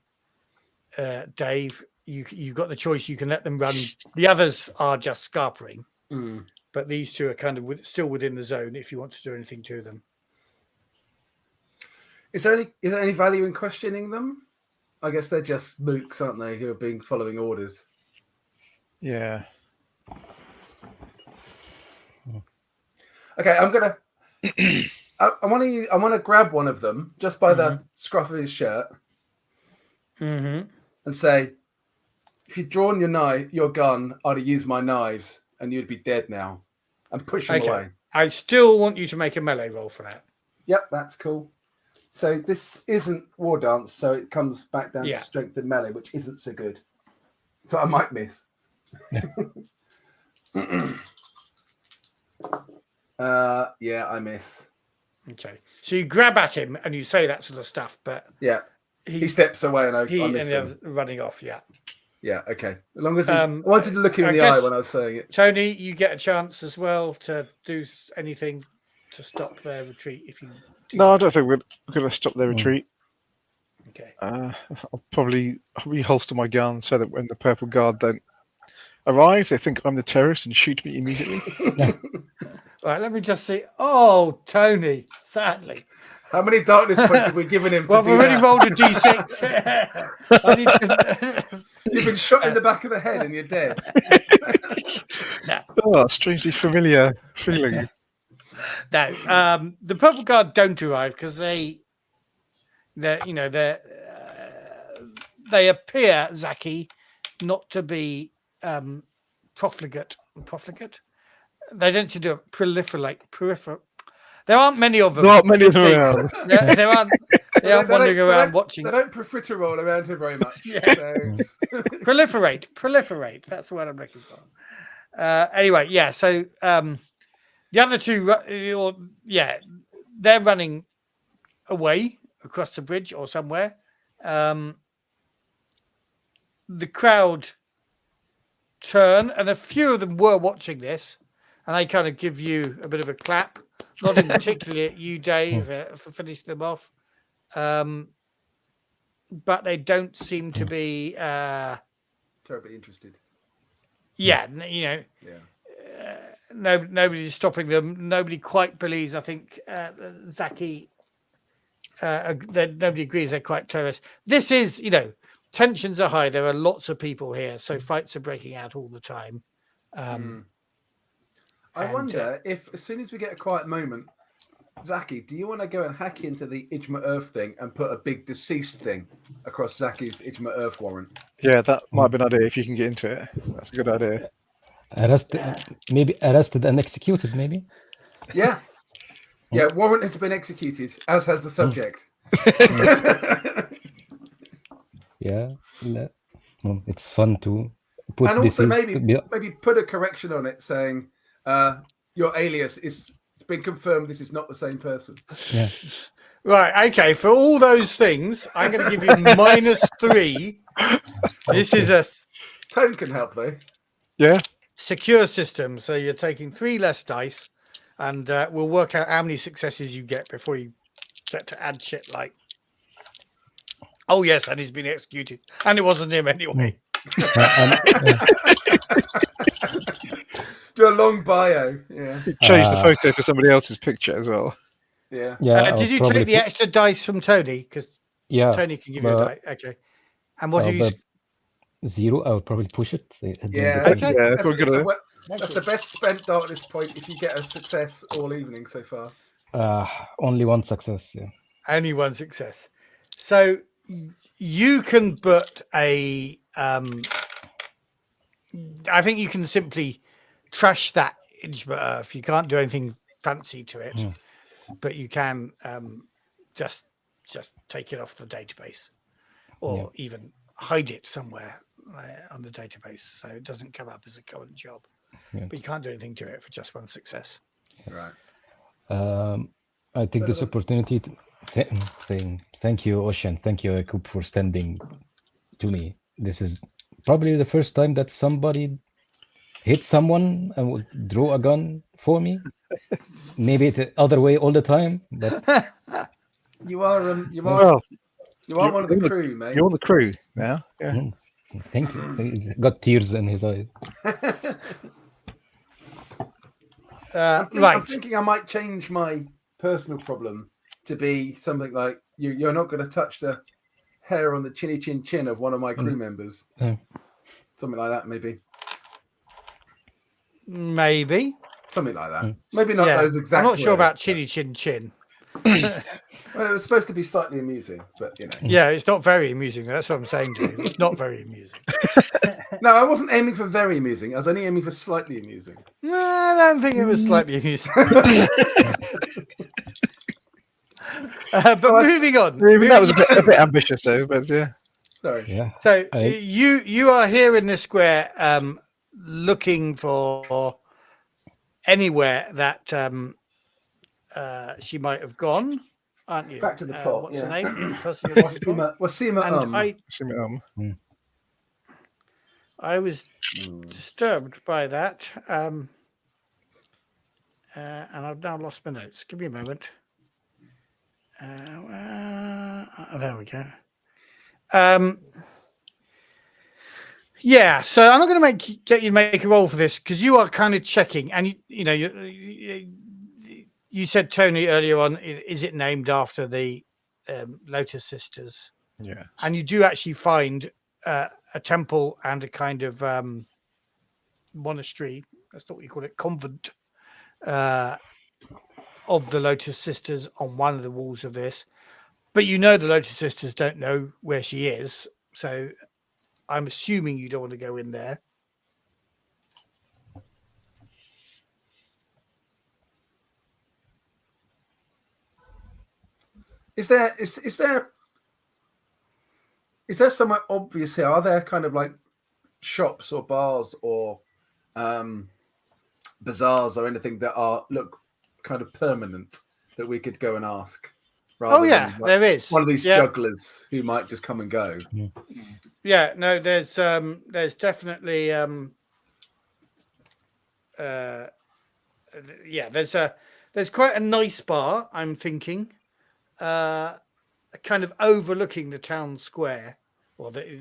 Dave, you've got the choice. You can let them run. The others are just scarpering, but these two are kind of still within the zone if you want to do anything to them. Is there any value in questioning them? I guess they're just mooks, aren't they, who have been following orders? Yeah. Okay, I'm gonna. I want to grab one of them just by the scruff of his shirt, and say, "If you'd drawn your gun, I'd have used my knives, and you'd be dead now." And push him away. I still want you to make a melee roll for that. Yep, that's cool. So this isn't War Dance, so it comes back down to strength and melee, which isn't so good. So I might miss. Yeah, I miss. Okay, so you grab at him and you say that sort of stuff, but he steps away and I miss the him. other running off. Yeah, okay. As long as I wanted to look him in the eye when I was saying it. Tony, you get a chance as well to do anything to stop their retreat if you. No, I don't think we're going to stop their retreat. Okay. I'll probably reholster my gun so that when the purple guard don't arrive, they think I'm the terrorist and shoot me immediately. Right, let me just see. Oh, Tony, sadly. How many darkness points have we given him? Well, we've already rolled a d6. You've been shot in the back of the head and you're dead. Oh, strangely familiar feeling. No, the purple guard don't arrive because they appear, Zaki, not to be profligate. They don't seem to proliferate. There aren't many of them. Not many of them around. They aren't wandering around watching. They don't profiterole around here very much. Proliferate. That's the word I'm looking for. Anyway, yeah. So the other two, they're running away across the bridge or somewhere. The crowd turn, and a few of them were watching this, and they kind of give you a bit of a clap. Not in particularly at you, Dave, for finishing them off. But they don't seem to be terribly interested. Yeah, nobody's stopping them. Nobody quite believes. I think Zaki. Nobody agrees they're quite terrorists. This is, tensions are high. There are lots of people here, so fights are breaking out all the time. I wonder if, as soon as we get a quiet moment, Zaki, do you want to go and hack into the Ijma Earth thing and put a big deceased thing across Zaki's Ijma Earth warrant? Yeah, that might be an idea if you can get into it. That's a good idea. Arrested and executed, maybe? Yeah. Yeah, warrant has been executed, as has the subject. Yeah. It's fun to put. And also maybe put a correction on it saying your alias it's been confirmed this is not the same person. Yeah. Right, okay. For all those things, I'm going to give you -3. This is a Tone can help though. Yeah. Secure system, so you're taking 3 less dice, and we'll work out how many successes you get before you get to add shit like, oh yes, and he's been executed, and it wasn't him anyway. Do a long bio. Yeah. Change the photo for somebody else's picture as well. Yeah. Did you take the extra dice from Tony? Because Tony can give you a die. Okay. And what do you? 0. I would probably push it. Yeah. Okay. Yeah, that's the best spent darkness point if you get a success all evening so far. Only 1 success. Yeah. Only 1 success. So you can put a. I think you can simply trash that Ijma Earth. You can't do anything fancy to it, but you can just take it off the database, or even hide it somewhere on the database so it doesn't come up as a current job. Yeah. But you can't do anything to it for just 1 success. Right. I take this opportunity to saying thank you, Oshian. Thank you, Yaqub, for standing to me. This is probably the first time that somebody hit someone and would draw a gun for me. Maybe the other way all the time, but You are you are Well, one of the crew, mate. You're on the crew now. Yeah. Mm. Thank you. He's got tears in his eyes. I'm Right. thinking I might change my personal problem to be something like you're not going to touch the hair on the chinny chin chin of one of my crew members. Something like that, maybe. Maybe. Something like that. Maybe not Yeah. those exact I'm not sure words, about chinny chin chin. Well, it was supposed to be slightly amusing, but you know. Yeah, it's not very amusing. That's what I'm saying, Dave. It's not very amusing. No, I wasn't aiming for very amusing. I was only aiming for slightly amusing. No, I don't think it was slightly amusing. But moving on. That was a bit ambitious, though. But yeah. Sorry. Yeah. So you are here in the square, looking for anywhere that she might have gone, aren't you? Back to the plot. What's Yeah. her name? The person you're looking for? Wasima And I was disturbed by that, and I've now lost my notes. Give me a moment. There we go. Yeah, so I'm not going to get you to make a roll for this because you are kind of checking, and you said, Tony, earlier on, is it named after the Lotus Sisters? Yeah. And you do actually find a temple and a kind of monastery, that's not what you call it, convent of the Lotus Sisters on one of the walls of this. But the Lotus Sisters don't know where she is, so I'm assuming you don't want to go in there. Is there somewhere obvious here? Are there kind of like shops or bars or bazaars or anything that look kind of permanent that we could go and ask? Oh yeah, there is one of these jugglers who might just come and go. Yeah, no, there's definitely there's quite a nice bar, I'm thinking, kind of overlooking the town square, or sorry,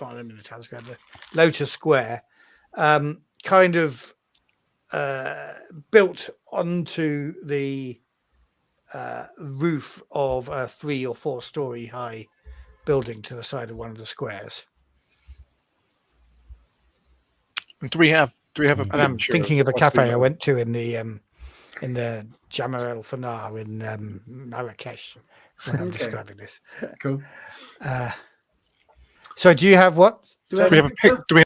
not in the town square, the Lotus Square, kind of built onto the roof of a 3 or 4 story high building to the side of one of the squares. Do we have a And I'm thinking of a cafe I went to in the Jamar El Fanar in Marrakesh when I'm describing this. Cool. So do you have what? Do we have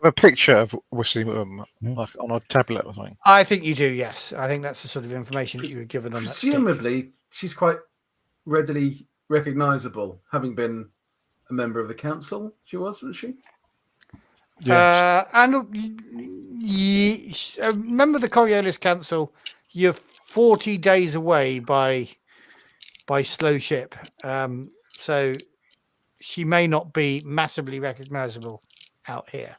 a picture of Wasima like on a tablet or something? I think you do, yes. I think that's the sort of information that you were given on that. Presumably, she's quite readily recognisable, having been a member of the council. She was, wasn't she? Yes. Remember the Coriolis Council? You're 40 days away by slow ship, so she may not be massively recognisable out here.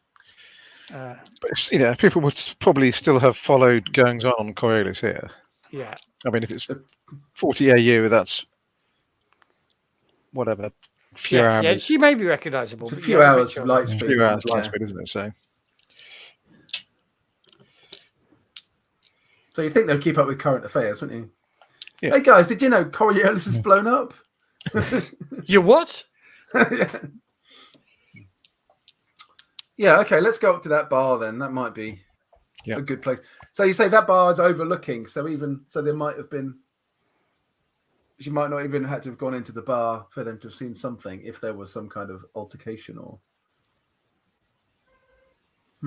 But people would probably still have followed goings on Coriolis here. Yeah. I mean, if it's 40 AU, that's whatever. Few hours. Yeah, she may be recognisable. It's a few hours of light speed. Few hours light speed, isn't it? So you think they'll keep up with current affairs, wouldn't you? Yeah. Hey guys, did you know Coriolis has blown up? You what? Yeah, okay, let's go up to that bar then. That might be a good place. So you say that bar is overlooking, so there might have been, she might not even had to have gone into the bar for them to have seen something if there was some kind of altercation or.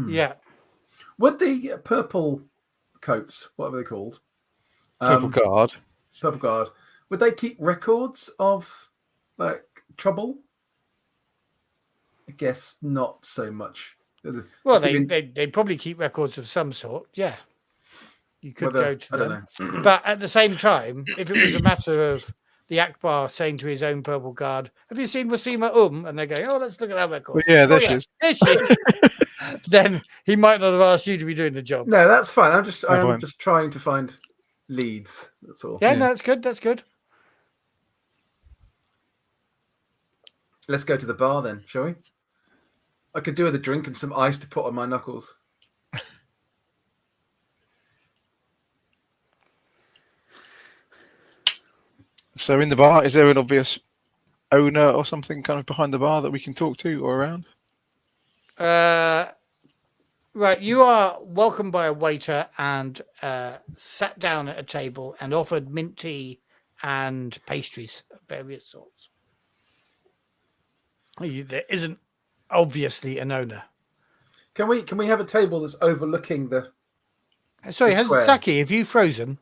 Yeah. Would the purple coats, what are they called? Purple Guard. Purple Guard. Would they keep records of like trouble? I guess not so much. Well, they probably keep records of some sort. Yeah, you could go to them. I don't know. But at the same time, if it was a matter of the Akbar saying to his own Purple Guard, "Have you seen Wasima And they're going, "Oh, let's look at that record." Well, yeah, there she is. There she is. Then he might not have asked you to be doing the job. No, that's fine. I'm just trying to find leads. That's all. Yeah, no, that's good. That's good. Let's go to the bar then, shall we? I could do with a drink and some ice to put on my knuckles. So in the bar, is there an obvious owner or something kind of behind the bar that we can talk to or around? Right, you are welcomed by a waiter and sat down at a table and offered mint tea and pastries of various sorts. There isn't obviously an owner. Can we have a table that's overlooking the? Sorry, The has square. Zaki, have you frozen?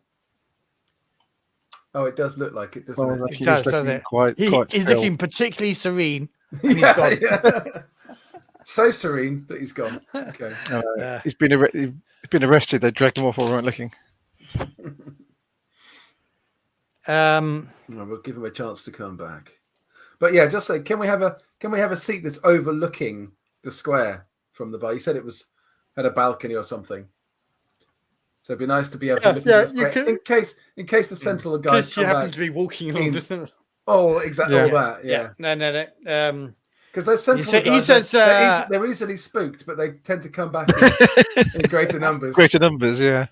Oh, it does look like it, doesn't Well, it? he does, is doesn't looking it? quite He's still. looking particularly serene. And he's gone. Yeah. So serene that he's gone. Okay. He's been arrested. They dragged him off while we weren't looking. Well, we'll give him a chance to come back. But yeah, just say, can we have a seat that's overlooking the square from the bar? You said it had a balcony or something. So it'd be nice to be able to look into the square in case the sentinel guys Because come you happen back. to be walking along. Oh, exactly. Yeah. All that. Yeah. No. Because those sentinel guys, says, they're easily spooked, but they tend to come back in greater numbers. Greater numbers, yeah.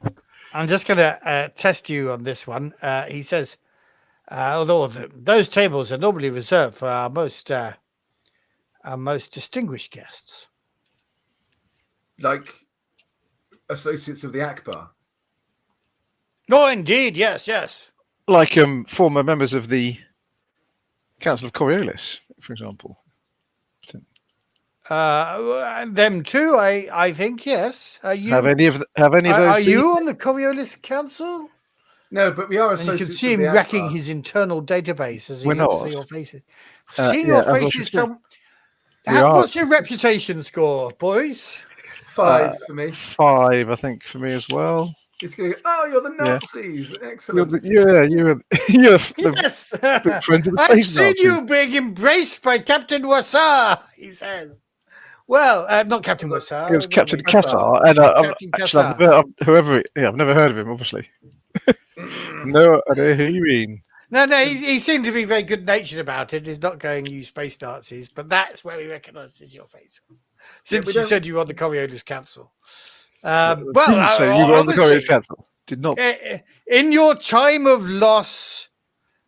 I'm just going to test you on this one. He says, although those tables are normally reserved for our most distinguished guests. Like associates of the Akbar. No, indeed, yes. Like former members of the Council of Coriolis, for example. Them too, I think, yes. Are you? Have any of those? Are you on the Coriolis Council? No, but we are And you associates can see of him the racking Akbar. his internal database as he We're looks not. at your faces. I've seen your yeah, as I faces. should say. What's your reputation score, boys? 5 for me. 5, I think, for me as well. It's going to go, oh, you're the Yeah. Nazis. Excellent. You're the Yes. big friend of the I've space seen Nazi. you being embraced by Captain Wassar, he says. Well, not Captain Wassar. It was Captain Kassar. Kassar, and Captain Kassar. I've never heard of him, obviously. No idea who you mean. No, he seemed to be very good-natured about it. He's not going, you space Nazis, but that's where he recognises your face. Since we you don't- said you were on the Coriolis Council. Didn't say you were on the obviously, Coriolis Council. Did not. in your time of loss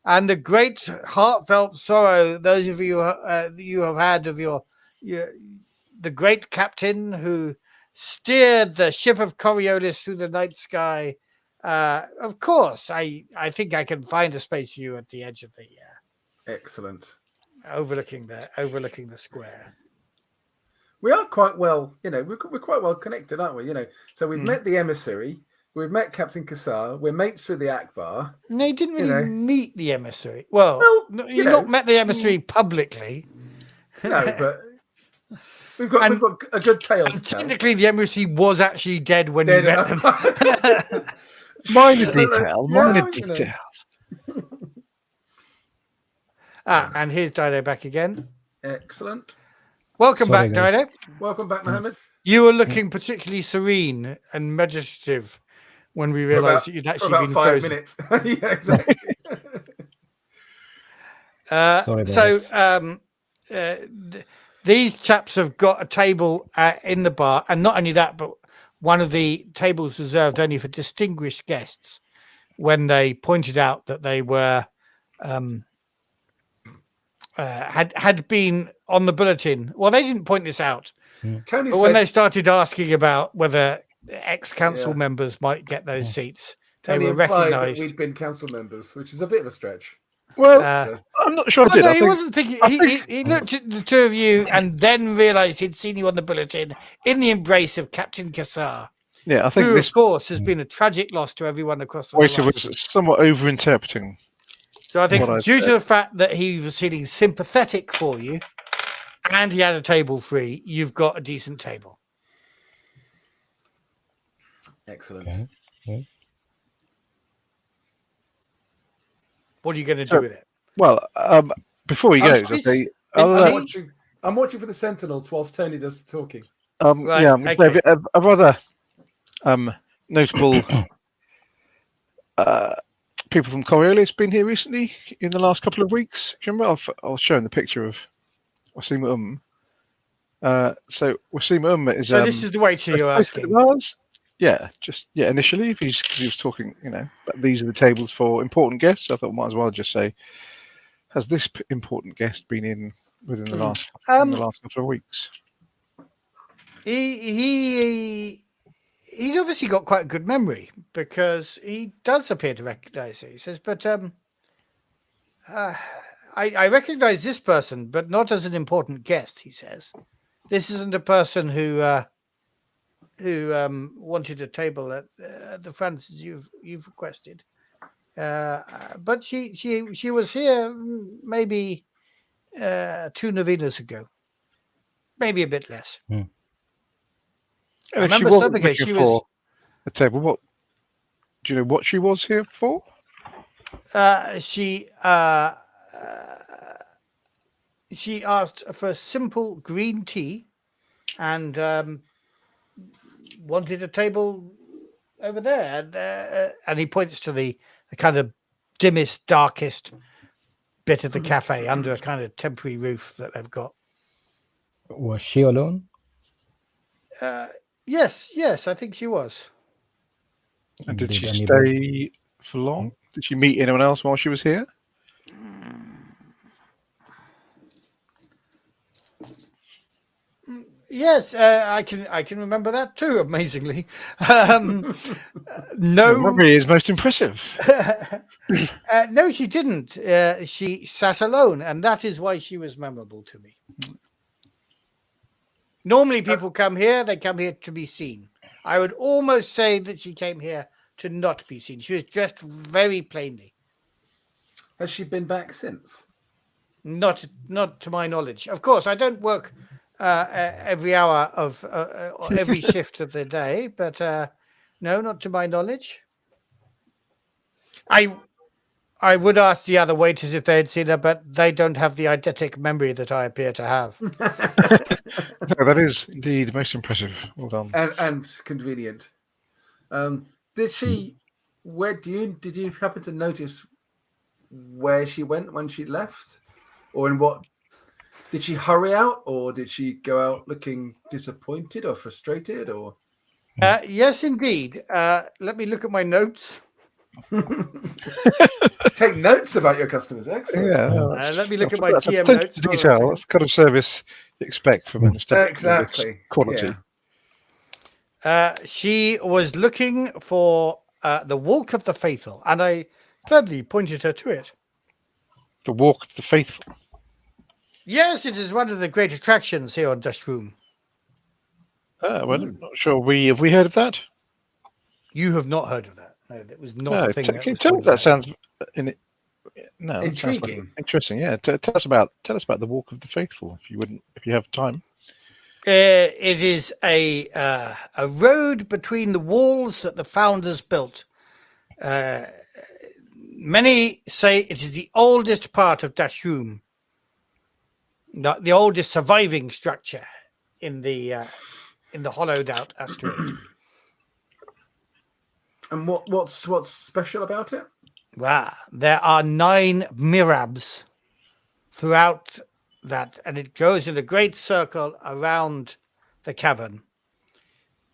and the great heartfelt sorrow, those of you you have had of the great captain who steered the ship of Coriolis through the night sky. Of course, I think I can find a space for you at the edge of the Excellent. overlooking the square. We are quite well, we're quite well connected, aren't we? So we've met the emissary, we've met Captain Kassar, we're mates with the Akbar. No, you didn't really meet the emissary. Well, you not met the emissary publicly. No, but we've got a good tale to And tell. technically, the emissary was actually dead when you met them. Minor detail. Minor Yeah, details. And here's Dido back again. Excellent. Welcome Sorry, back, guys. Dido. Welcome back, Mohammed. You were looking particularly serene and meditative when we realised that you'd For actually about been 5 frozen. minutes. Yeah, exactly. Sorry about These chaps have got a table in the bar, and not only that, but one of the tables reserved only for distinguished guests. When they pointed out that they were had been on the bulletin, well, they didn't point this out, Tony but when said, they started asking about whether ex-council Yeah. members might get those seats, they Tony were implied that recognised. we'd been council members, which is a bit of a stretch. Well, I'm not sure I Oh, did. no, I he think, wasn't thinking. He looked at the two of you and then realised he'd seen you on the bulletin in the embrace of Captain Kassar, yeah, I think who, this of course, has been a tragic loss to everyone across the waiter horizon. was somewhat over-interpreting. So I think what I due to said. the fact that he was feeling sympathetic for you and he had a table free, you've got a decent table. Excellent. Okay. What are you going to So- do with it? Well, before he I'm goes, I sorry, say, I'm watching for the sentinels whilst Tony does the talking. Right, yeah, I'm gonna say okay. a rather notable people from Coriolis been here recently in the last couple of weeks. Do you remember? I'll show him the picture of Wasima so Wasima is. So this is the waiter you're asking. Yeah, initially, because he was talking, but these are the tables for important guests. I thought might as well just say, has this important guest been in within the last couple of weeks? He's obviously got quite a good memory because he does appear to recognise it. He says, but I recognise this person, but not as an important guest. He says, this isn't a person who wanted a table at the front as you've requested. But she was here maybe 2 novenas ago, maybe a bit less. And I if she remember wasn't something. looking for a table, what do you know? What she was here for? She asked for a simple green tea and wanted a table over there. And he points to the kind of dimmest, darkest bit of the cafe under a kind of temporary roof that they've got. Was she alone? Yes, I think she was. And did she anybody- stay for long? Did she meet anyone else while she was here? Yes, I can remember that too. Amazingly, no, Memory is most impressive. no, she didn't. She sat alone, and that is why she was memorable to me. Normally, people come here; they come here to be seen. I would almost say that she came here to not be seen. She was dressed very plainly. Has she been back since? Not to my knowledge. Of course, I don't work every hour of or every shift of the day, but no, not to my knowledge. I would ask the other waiters if they had seen her, but they don't have the eidetic memory that I appear to have. That is indeed most impressive. Well done. And convenient. Did she? Did you happen to notice where she went when she left, or in what? Did she hurry out, or did she go out looking disappointed or frustrated, or? Yes, indeed. Let me look at my notes. Take notes about your customers. Excellent. Yeah, let me look at my that's TM attention notes. to detail. That's the kind of service you expect from an establishment of this Exactly. quality. Yeah. She was looking for the Walk of the Faithful, and I gladly pointed her to it. The Walk of the Faithful. Yes, it is one of the great attractions here on Dachroum. Well, I'm not sure. Have we heard of that? You have not heard of that. No, that was not a thing. That sounds Intriguing. Interesting. Yeah, tell us about the Walk of the Faithful, if you have time. It is a road between the walls that the founders built. Many say it is the oldest part of Dachroum, the oldest surviving structure in the hollowed out asteroid. And what's special about it? Wow, there are 9 mirabs throughout that, and it goes in a great circle around the cavern.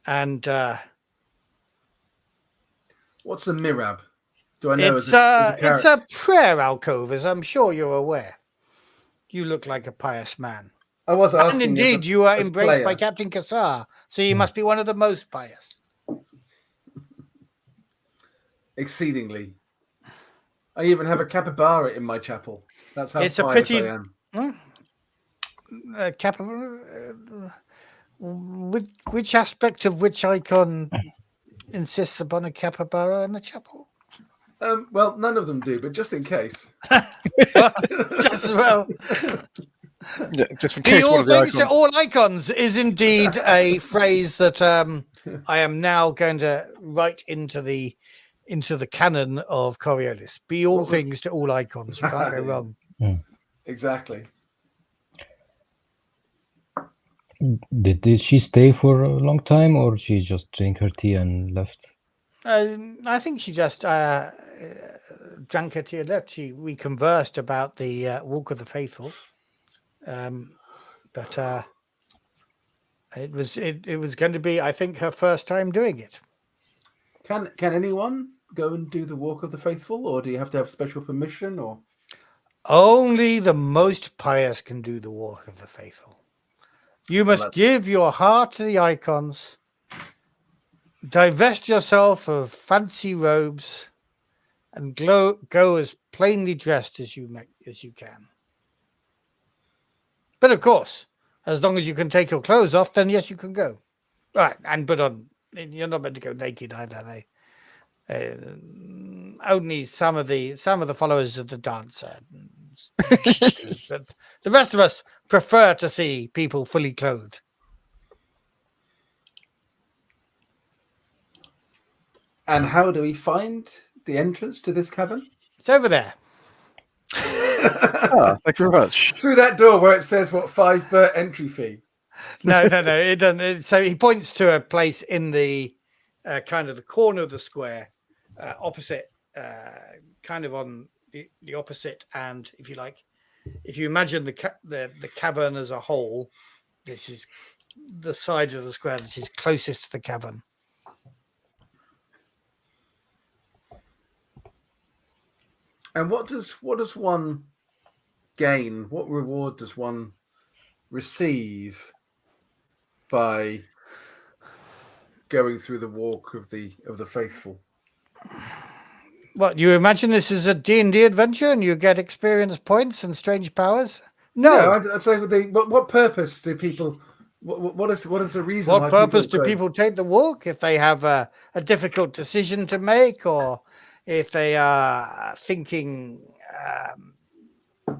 And What's a mirab? Do I know? it's a prayer alcove, as I'm sure you're aware. You look like a pious man. I was asking. And indeed, you are embraced by player. Captain Kassar, so you must be one of the most pious. Exceedingly. I even have a capybara in my chapel. That's how It's a pious pity- I am. Which aspect of which icon insists upon a capybara in the chapel? Well, none of them do, but just in case. Just as well. Yeah, just in Be case one all of the things to icons. all icons is indeed a phrase that I am now going to write into the canon of Coriolis. Be all things to all icons. You can't go wrong. Exactly. Did she stay for a long time, or she just drank her tea and left? I think she just drank her tea and left. We conversed about the Walk of the Faithful. But it was going to be, I think, her first time doing it. Can anyone go and do the Walk of the Faithful, or do you have to have special permission? Or Only the most pious can do the Walk of the Faithful. You must give your heart to the icons, divest yourself of fancy robes, and go as plainly dressed as you can. But of course, as long as you can take your clothes off, then yes, you can go. Right, and put on. You're not meant to go naked either. Only some of the followers of the dancer. But the rest of us prefer to see people fully clothed. And how do we find the entrance to this cavern? It's over there. Thank you very much. Through that door where it says, what, 5 BERT entry fee? No, it doesn't. So he points to a place in the kind of the corner of the square, opposite, kind of on the opposite. And if you like, if you imagine the cavern as a whole, this is the side of the square that is closest to the cavern. And what does one gain? What reward does one receive by going through the Walk of the Faithful? What, you imagine this is a D&D adventure and you get experience points and strange powers? No. I'd say what purpose do people? What is the reason? What purpose do people take the walk? If they have a difficult decision to make, or if they are thinking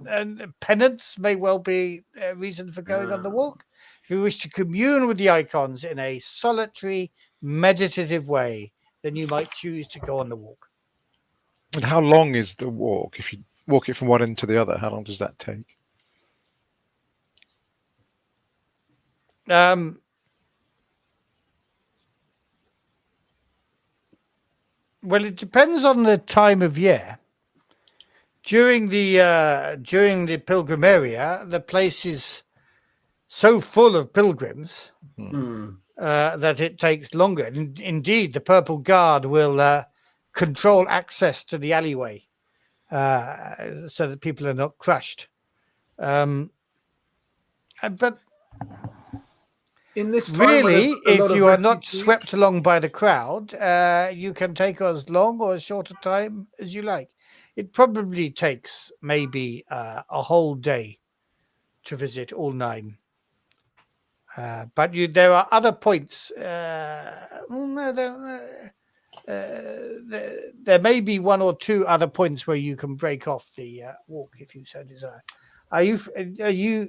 and penance may well be a reason for going on the walk. If you wish to commune with the icons in a solitary, meditative way, then you might choose to go on the walk. And how long is the walk? If you walk it from one end to the other, how long does that take? Well, it depends on the time of year. During the pilgrim area, the place is so full of pilgrims that it takes longer. Indeed, the Purple Guard will control access to the alleyway so that people are not crushed. But in this time, really, if you are not swept along by the crowd, you can take as long or as short a time as you like. It probably takes maybe a whole day to visit all 9. But there are other points. There may be 1 or 2 other points where you can break off the walk if you so desire. Are you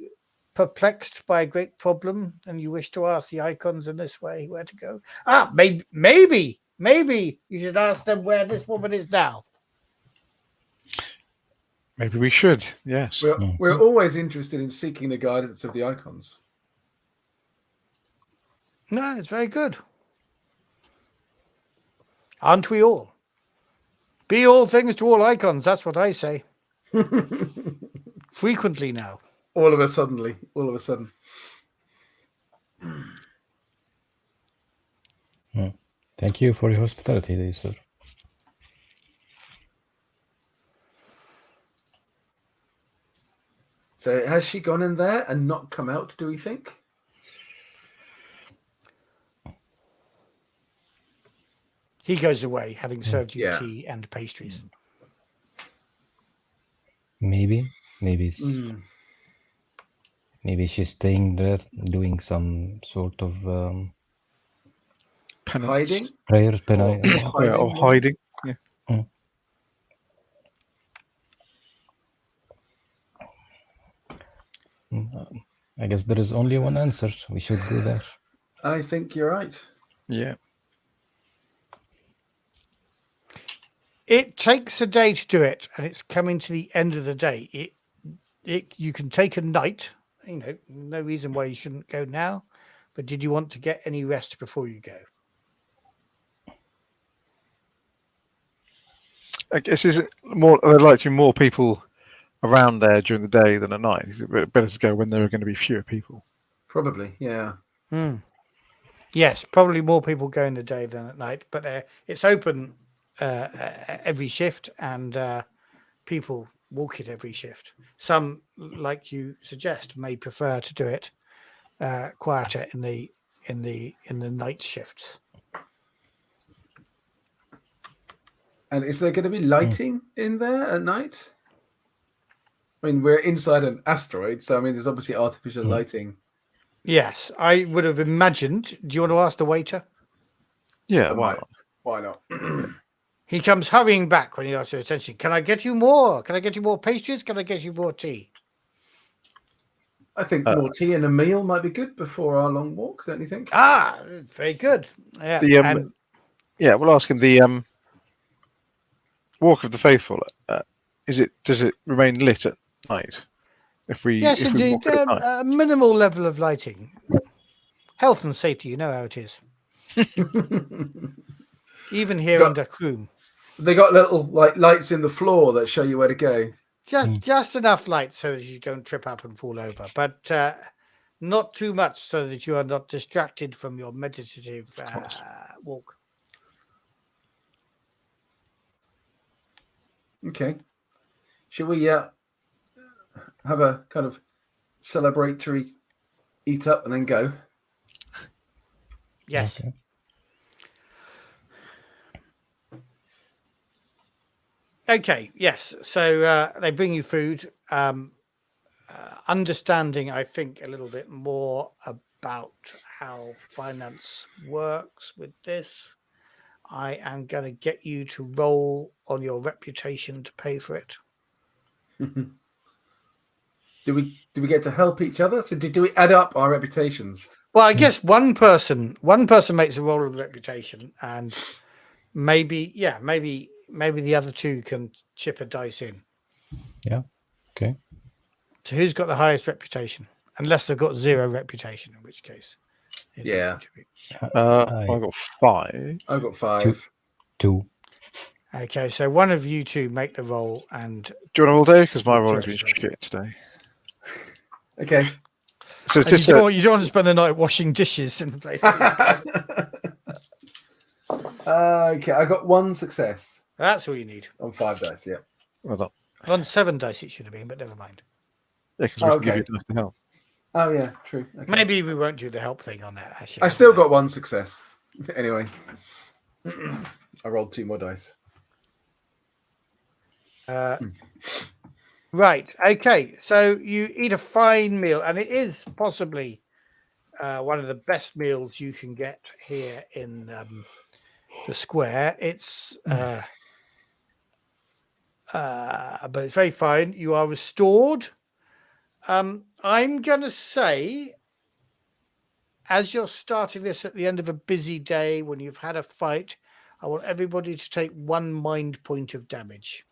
perplexed by a great problem and you wish to ask the icons in this way where to go? Maybe you should ask them where this woman is now. Maybe we should, yes. We're always interested in seeking the guidance of the icons. No, it's very good. Aren't we all? Be all things to all icons, that's what I say. Frequently now. All of a sudden. Thank you for your hospitality, dear sir. So has she gone in there and not come out, do we think? He goes away, having served you tea and pastries. Maybe she's staying there, doing some sort of hiding, prayer, or hiding. Yeah. I guess there is only one answer. We should go there. I think you're right. Yeah. It takes a day to do it, and it's coming to the end of the day. You can take a night. No reason why you shouldn't go now. But did you want to get any rest before you go? I guess is it more? I'd like to more people around there during the day than at night. It's better to go when there are going to be fewer people. Probably, yeah. Yes, probably more people go in the day than at night, but it's open every shift, and people walk it every shift. Some, like you suggest, may prefer to do it quieter in the night shifts. And is there going to be lighting in there at night? I mean, we're inside an asteroid, so I mean, there's obviously artificial lighting. Yes, I would have imagined. Do you want to ask the waiter? Yeah, I why might. not? Why not? He comes hurrying back when he asks your attention. Can I get you more? Can I get you more pastries? Can I get you more tea? I think more tea and a meal might be good before our long walk, don't you think? Ah, very good. Yeah, The yeah, we'll ask him. The Walk of the Faithful. Does it remain lit at night? If we yes, if we indeed. walk at night? A minimal level of lighting. Health and safety, you know how it is. Even here in Dachroum. They got little lights in the floor that show you where to go. Just enough light so that you don't trip up and fall over, but not too much so that you are not distracted from your meditative walk. Okay. Should we have a kind of celebratory eat up and then go? Yes. Okay. Okay, yes. So they bring you food. Understanding, I think, a little bit more about how finance works with this, I am going to get you to roll on your reputation to pay for it. Do we get to help each other? So do we add up our reputations? Well, I guess one person makes a roll of reputation, and maybe the other two can chip a dice in. Yeah. Okay. So who's got the highest reputation? Unless they've got 0 reputation, in which case. Yeah. I got 5. I've got 5. 2. Okay, so one of you two make the roll, and Do you want all day? Because my rolling's been shit today. Okay. So it's you just don't want to spend the night washing dishes in the place. Okay, I got 1 success That's all you need. on 5 dice. Yeah. well done. On 7 dice it should have been, but never mind. Yeah, because we can give you dice to help. Oh yeah, true. Okay. Maybe we won't do the help thing on that. Actually, I still got 1 success. Anyway, I rolled 2 more dice. Right. Okay. So you eat a fine meal, and it is possibly one of the best meals you can get here in the square. It's but it's very fine. You are restored. I'm going to say, as you're starting this at the end of a busy day when you've had a fight, I want everybody to take 1 mind point of damage.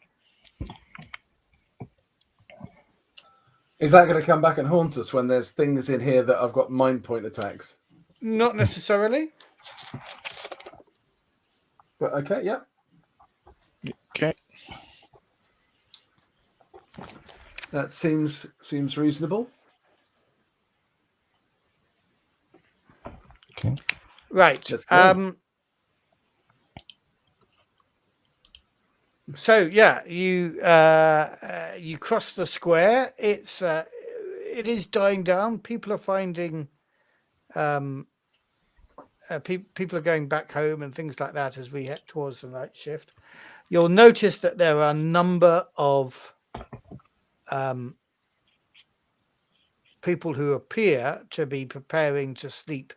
Is that going to come back and haunt us when there's things in here that I've got mind point attacks? Not necessarily. But okay, yeah. Okay. That seems reasonable. Okay. Right. Let's go. So yeah, you cross the square. It is dying down. People are finding people are going back home and things like that as we head towards the night shift. You'll notice that there are a number of people who appear to be preparing to sleep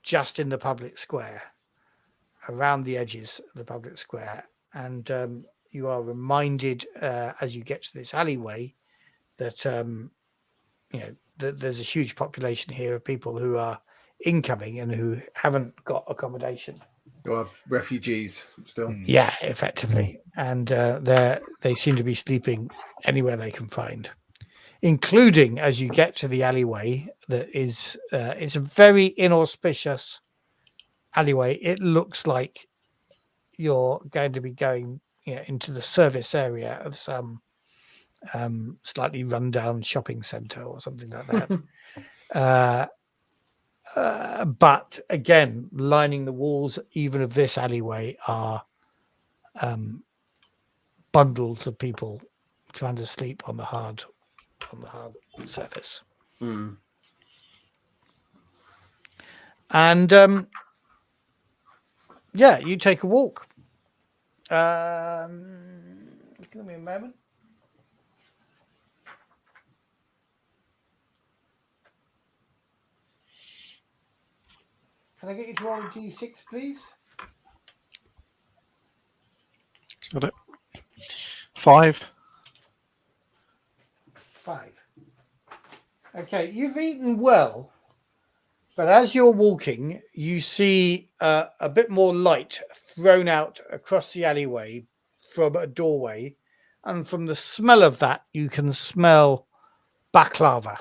just in the public square, around the edges of the public square, and you are reminded as you get to this alleyway that that there's a huge population here of people who are incoming and who haven't got accommodation. Or refugees still. Yeah, effectively, and they seem to be sleeping anywhere they can find, including as you get to the alleyway. That is, it's a very inauspicious alleyway. It looks like you're going to be going into the service area of some slightly run-down shopping centre or something like that. But again, lining the walls even of this alleyway are bundles of people trying to sleep on the hard surface. Mm. And yeah, you take a walk. Give me a moment. Can I get you to roll a G6, please? Got it. 5. 5. Okay, you've eaten well, but as you're walking, you see a bit more light thrown out across the alleyway from a doorway, and from the smell of that, you can smell baklava.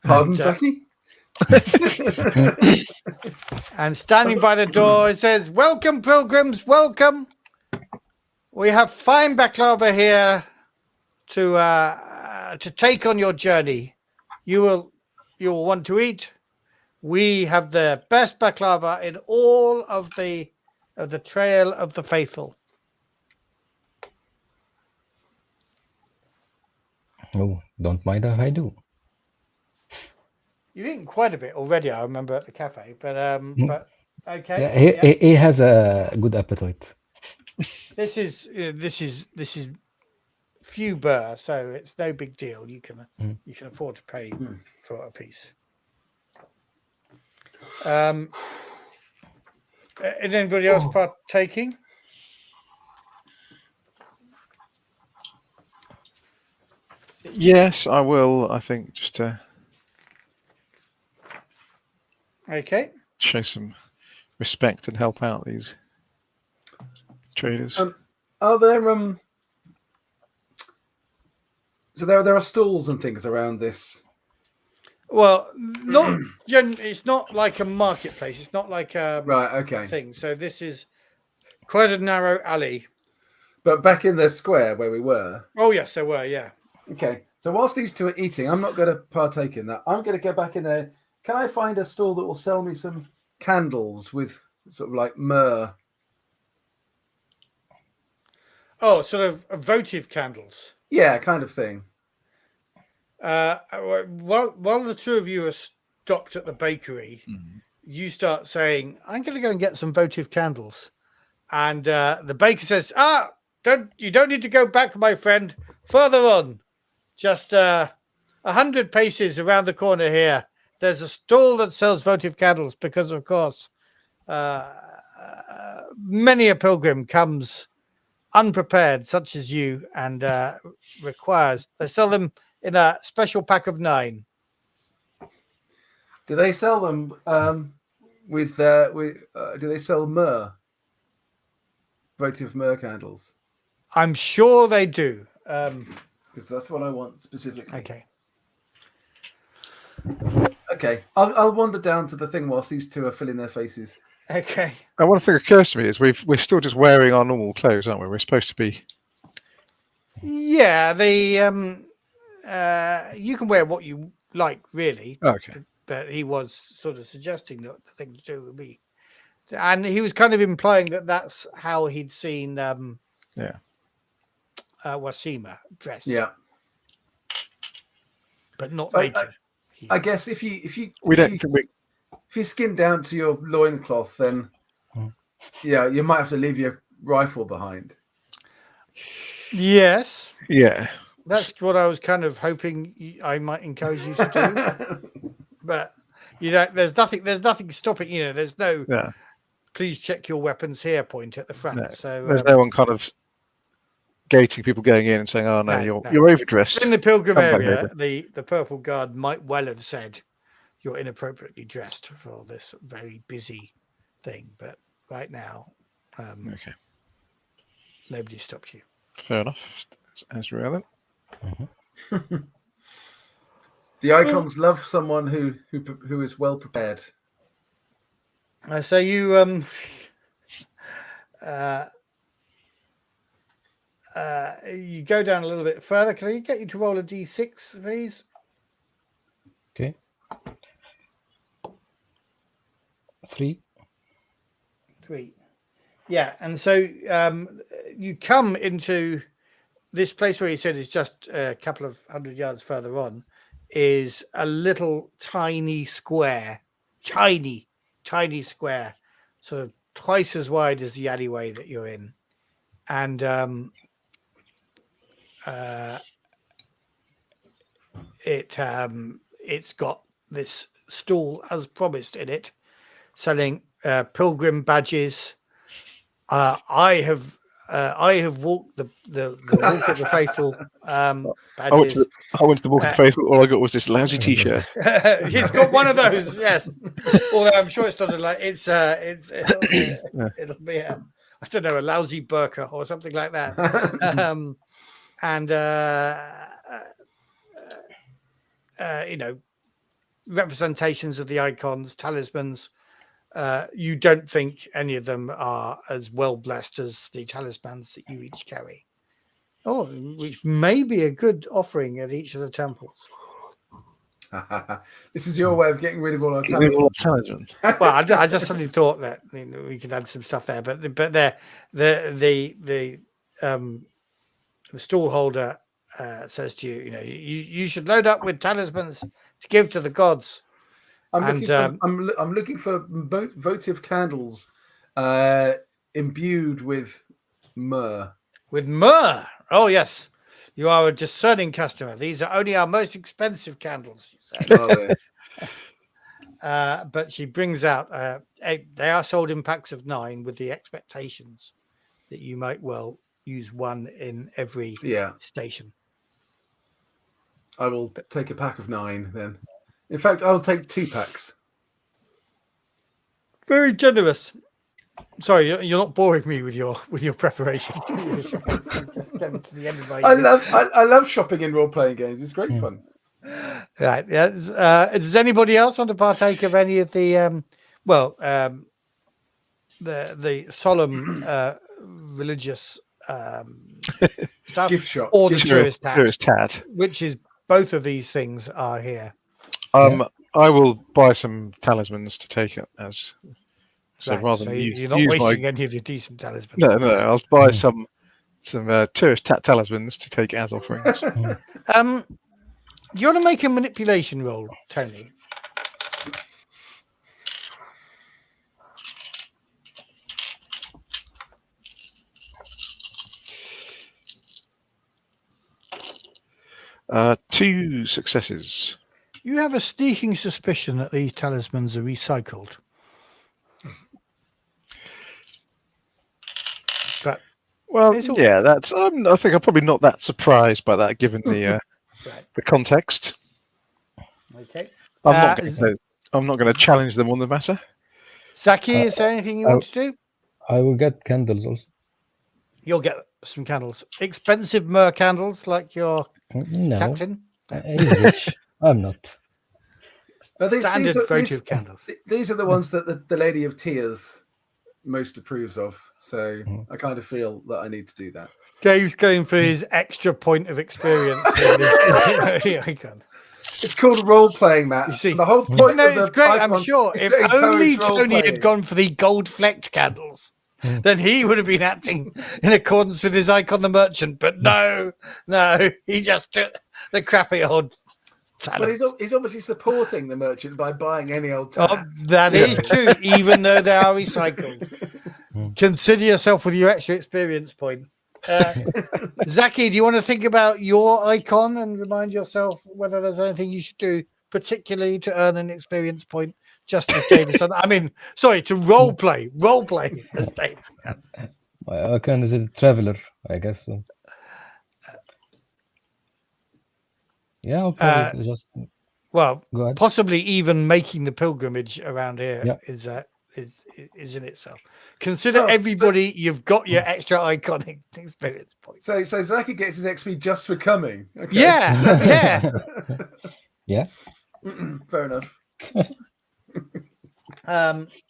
Pardon, Zaki? And standing by the door, it says, "Welcome, pilgrims, welcome. We have fine baklava here to take on your journey. You will want to eat. We have the best baklava in all of the Trail of the Faithful." Oh, don't mind if I do. You've eaten quite a bit already, I remember at the cafe, but okay. Yeah, he has a good appetite. This is few burr, so it's no big deal. You can afford to pay for a piece. Is anybody else partaking? Yes, I will. I think just to Okay. show some respect and help out these traders. Are there so there are stalls and things around this? Well, it's not like a marketplace. It's not like a Right, okay. thing. So this is quite a narrow alley. But back in the square where we were. Oh yes, there were. Yeah. Okay. So whilst these two are eating, I'm not going to partake in that. I'm going to go back in there. Can I find a stall that will sell me some candles with sort of like myrrh? Oh, sort of votive candles. Yeah, kind of thing. While the two of you are stopped at the bakery, you start saying, "I'm going to go and get some votive candles," and the baker says, you don't need to go back, my friend. Further on, just 100 paces around the corner here, there's a stall that sells votive candles because, of course, many a pilgrim comes unprepared, such as you, and requires. They sell them in a special pack of 9. Do they sell them do they sell myrrh? Votive myrrh candles? I'm sure they do. Because that's what I want specifically. Okay. Okay. I'll wander down to the thing whilst these two are filling their faces. Okay. And one thing that occurs to me is we're still just wearing our normal clothes, aren't we? We're supposed to be. Yeah, you can wear what you like, really. Okay. But he was sort of suggesting that the thing to do would be, and he was kind of implying that that's how he'd seen Wasima dressed. Yeah. But not So naked. I guess if you skin down to your loincloth, then you might have to leave your rifle behind. Yes. Yeah. That's what I was kind of hoping I might encourage you to do. But there's nothing stopping, there's no please check your weapons here point at the front. No. So there's no one kind of gating people going in and saying, "Oh no, you're overdressed." In the pilgrim area, the purple guard might well have said you're inappropriately dressed for this very busy thing, but right now, okay, nobody stops you. Fair enough. As relevant. The icons love someone who is well prepared. So you you go down a little bit further. Can I get you to roll a d6, please? Okay. 3. 3. Yeah, and so you come into this place where he said is just a couple of 100 yards further on, is a little tiny square, tiny square, sort of twice as wide as the alleyway that you're in, and it's got this stall as promised in it, selling pilgrim badges. I have walked the walk of the faithful badges. I went to the Walk of the Faithful. All I got was this lousy T-shirt. He's got one of those, yes. Although I'm sure it's not like it'll be a, I don't know, a lousy burqa or something like that. And representations of the icons, talismans. You don't think any of them are as well blessed as the talismans that you each carry. Oh, which may be a good offering at each of the temples. This is your way of getting rid of all our talismans. Well, I just suddenly thought that we could add some stuff there, but the stall holder says to you, you should load up with talismans to give to the gods. I'm looking for votive candles imbued with myrrh. With myrrh? Oh, yes. You are a discerning customer. These are only our most expensive candles, she said. Oh, yeah. But she brings out, they are sold in packs of 9 with the expectations that you might well use one in every station. I will take a pack of 9 then. In fact, I'll take 2 packs. Very generous. Sorry, you're not boring me with your preparation. Just getting to the end of my I love shopping in role-playing games. It's great fun. Right. Yes. Does anybody else want to partake of any of the the solemn religious stuff, gift shop, or the tourist tat, which is both of these things are here. I will buy some talismans to take it as. So rather than you're not wasting any of your decent talismans. No, I'll buy some tourist talismans to take as offerings. Do you want to make a manipulation roll, Tony? Two successes. You have a sneaking suspicion that these talismans are recycled. But that's. I think I'm probably not that surprised by that, given the the context. Okay. I'm not going to challenge them on the matter. Zaki, is there anything you want to do? I will get candles also. You'll get some candles. Expensive myrrh candles, like your captain. He's rich. I'm not. Standard votive candles. These are the ones that the Lady of Tears most approves of. So I kind of feel that I need to do that. Dave's going for his extra point of experience. It's called role-playing, Matt. You see, the whole point of it's great. I'm sure if only Tony had gone for the gold-flecked candles, then he would have been acting in accordance with his icon, the merchant. But no, he just took the crappy old. But he's obviously supporting the merchant by buying any old tat. That is true, even though they are recycled. Consider yourself with your extra experience point. Zaki, do you want to think about your icon and remind yourself whether there's anything you should do, particularly to earn an experience point, just as Davis? I mean, sorry, to role play as Davis. My icon is a traveler, I guess. So. Yeah, I'll probably just. Well, possibly even making the pilgrimage around here is in itself. Consider everybody, you've got your extra iconic experience points. So Zaki gets his XP just for coming. Okay. Yeah. Yeah. Fair enough.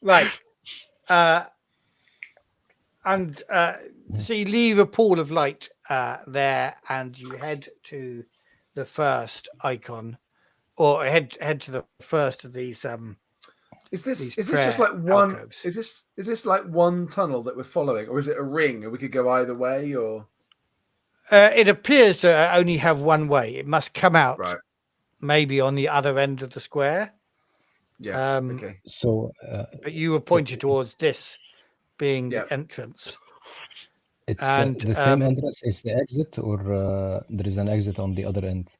Right. So you leave a pool of light there, and you head to the first icon, or head to the first of these. Is this these just prayer like one? alcoves. Is this like one tunnel that we're following, or is it a ring, and we could go either way? Or It appears to only have one way. It must come out right? maybe on the other end of the square. Yeah. Okay. So But you were pointed towards this being Yeah. the entrance. it's And the same entrance is the exit, or there is an exit on the other end?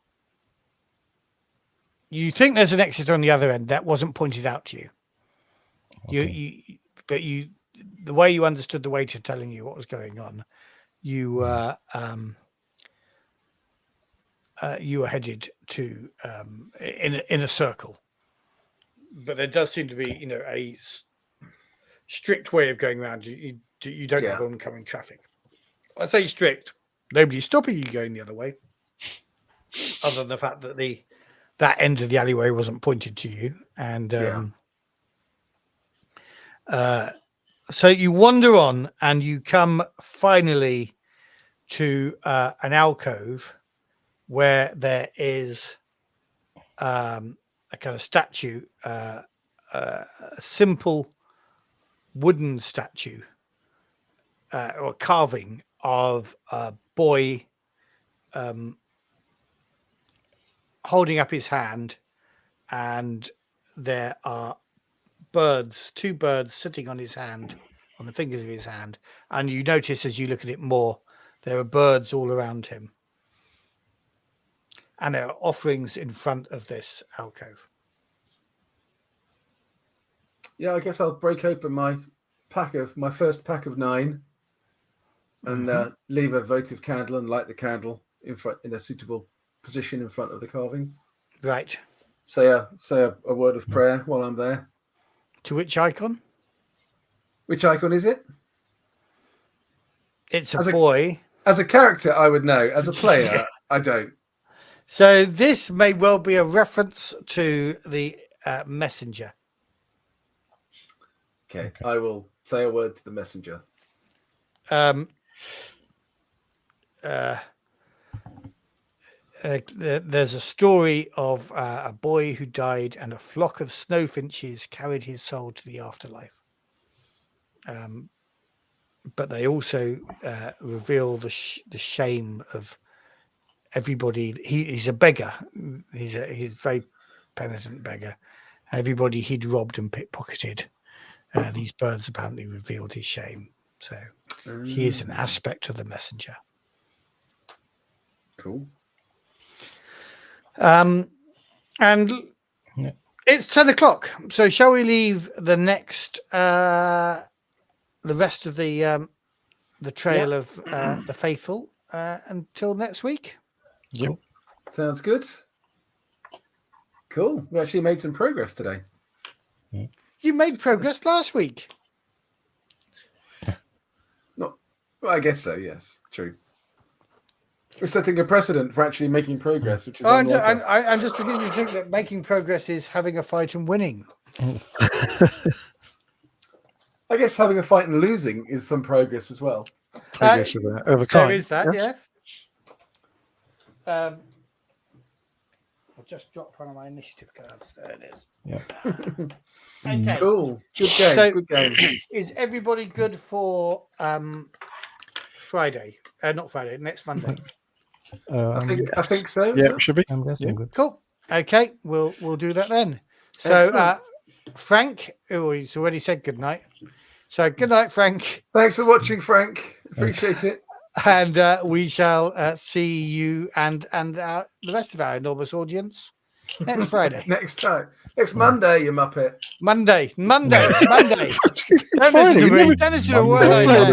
you think there's an exit on the other end that wasn't pointed out to you. Okay. The way you understood the waiter telling you what was going on, you were headed to in a circle. But there does seem to be, a strict way of going around. You don't have oncoming traffic. I say strict. Nobody's stopping you going the other way, other than the fact that that end of the alleyway wasn't pointed to you. And so you wander on, and you come finally to an alcove where there is a kind of statue, a simple wooden statue or carving of a boy holding up his hand, and there are two birds sitting on his hand, on the fingers of his hand, and you notice as you look at it more, there are birds all around him, and there are offerings in front of this alcove. Yeah, I guess I'll break open my first pack of 9, and leave a votive candle and light the candle in a suitable position in front of the carving. Right. Say a word of prayer while I'm there. To which icon? Which icon is it? It's a boy. As a character, I would know. As a player, I don't. So this may well be a reference to the messenger. Okay, I will say a word to the messenger. There's a story of a boy who died, and a flock of snowfinches carried his soul to the afterlife. But they also reveal the shame of everybody. He's a beggar. He's a very penitent beggar. Everybody he'd robbed and pickpocketed. These birds apparently revealed his shame. So he is an aspect of the messenger. Cool. And it's 10 o'clock. So shall we leave the next, the rest of the trail of the faithful until next week? Yep. Sounds good. Cool. We actually made some progress today. You made progress last week. Well, I guess so. Yes, true. We're setting a precedent for actually making progress, which is I'm just beginning to think that making progress is having a fight and winning. I guess having a fight and losing is some progress as well. Progress of a kind. There is that, yes. I'll just drop one of my initiative cards. There it is. Yeah. Okay. Cool. Good game. So- Good game. Is everybody good for Friday? Not Friday, next Monday. I think so. Yeah, it should be. I'm guessing good. Cool. Okay, we'll do that then. So Excellent. Frank, he's already said good night. So good night, Frank, Thanks for watching, Frank. Appreciate it. and we shall see you and the rest of our enormous audience next Friday. Next time. Next Monday, you muppet. Monday. Don't Finally, listen to we me. never- Don't listen to a word I Monday. say.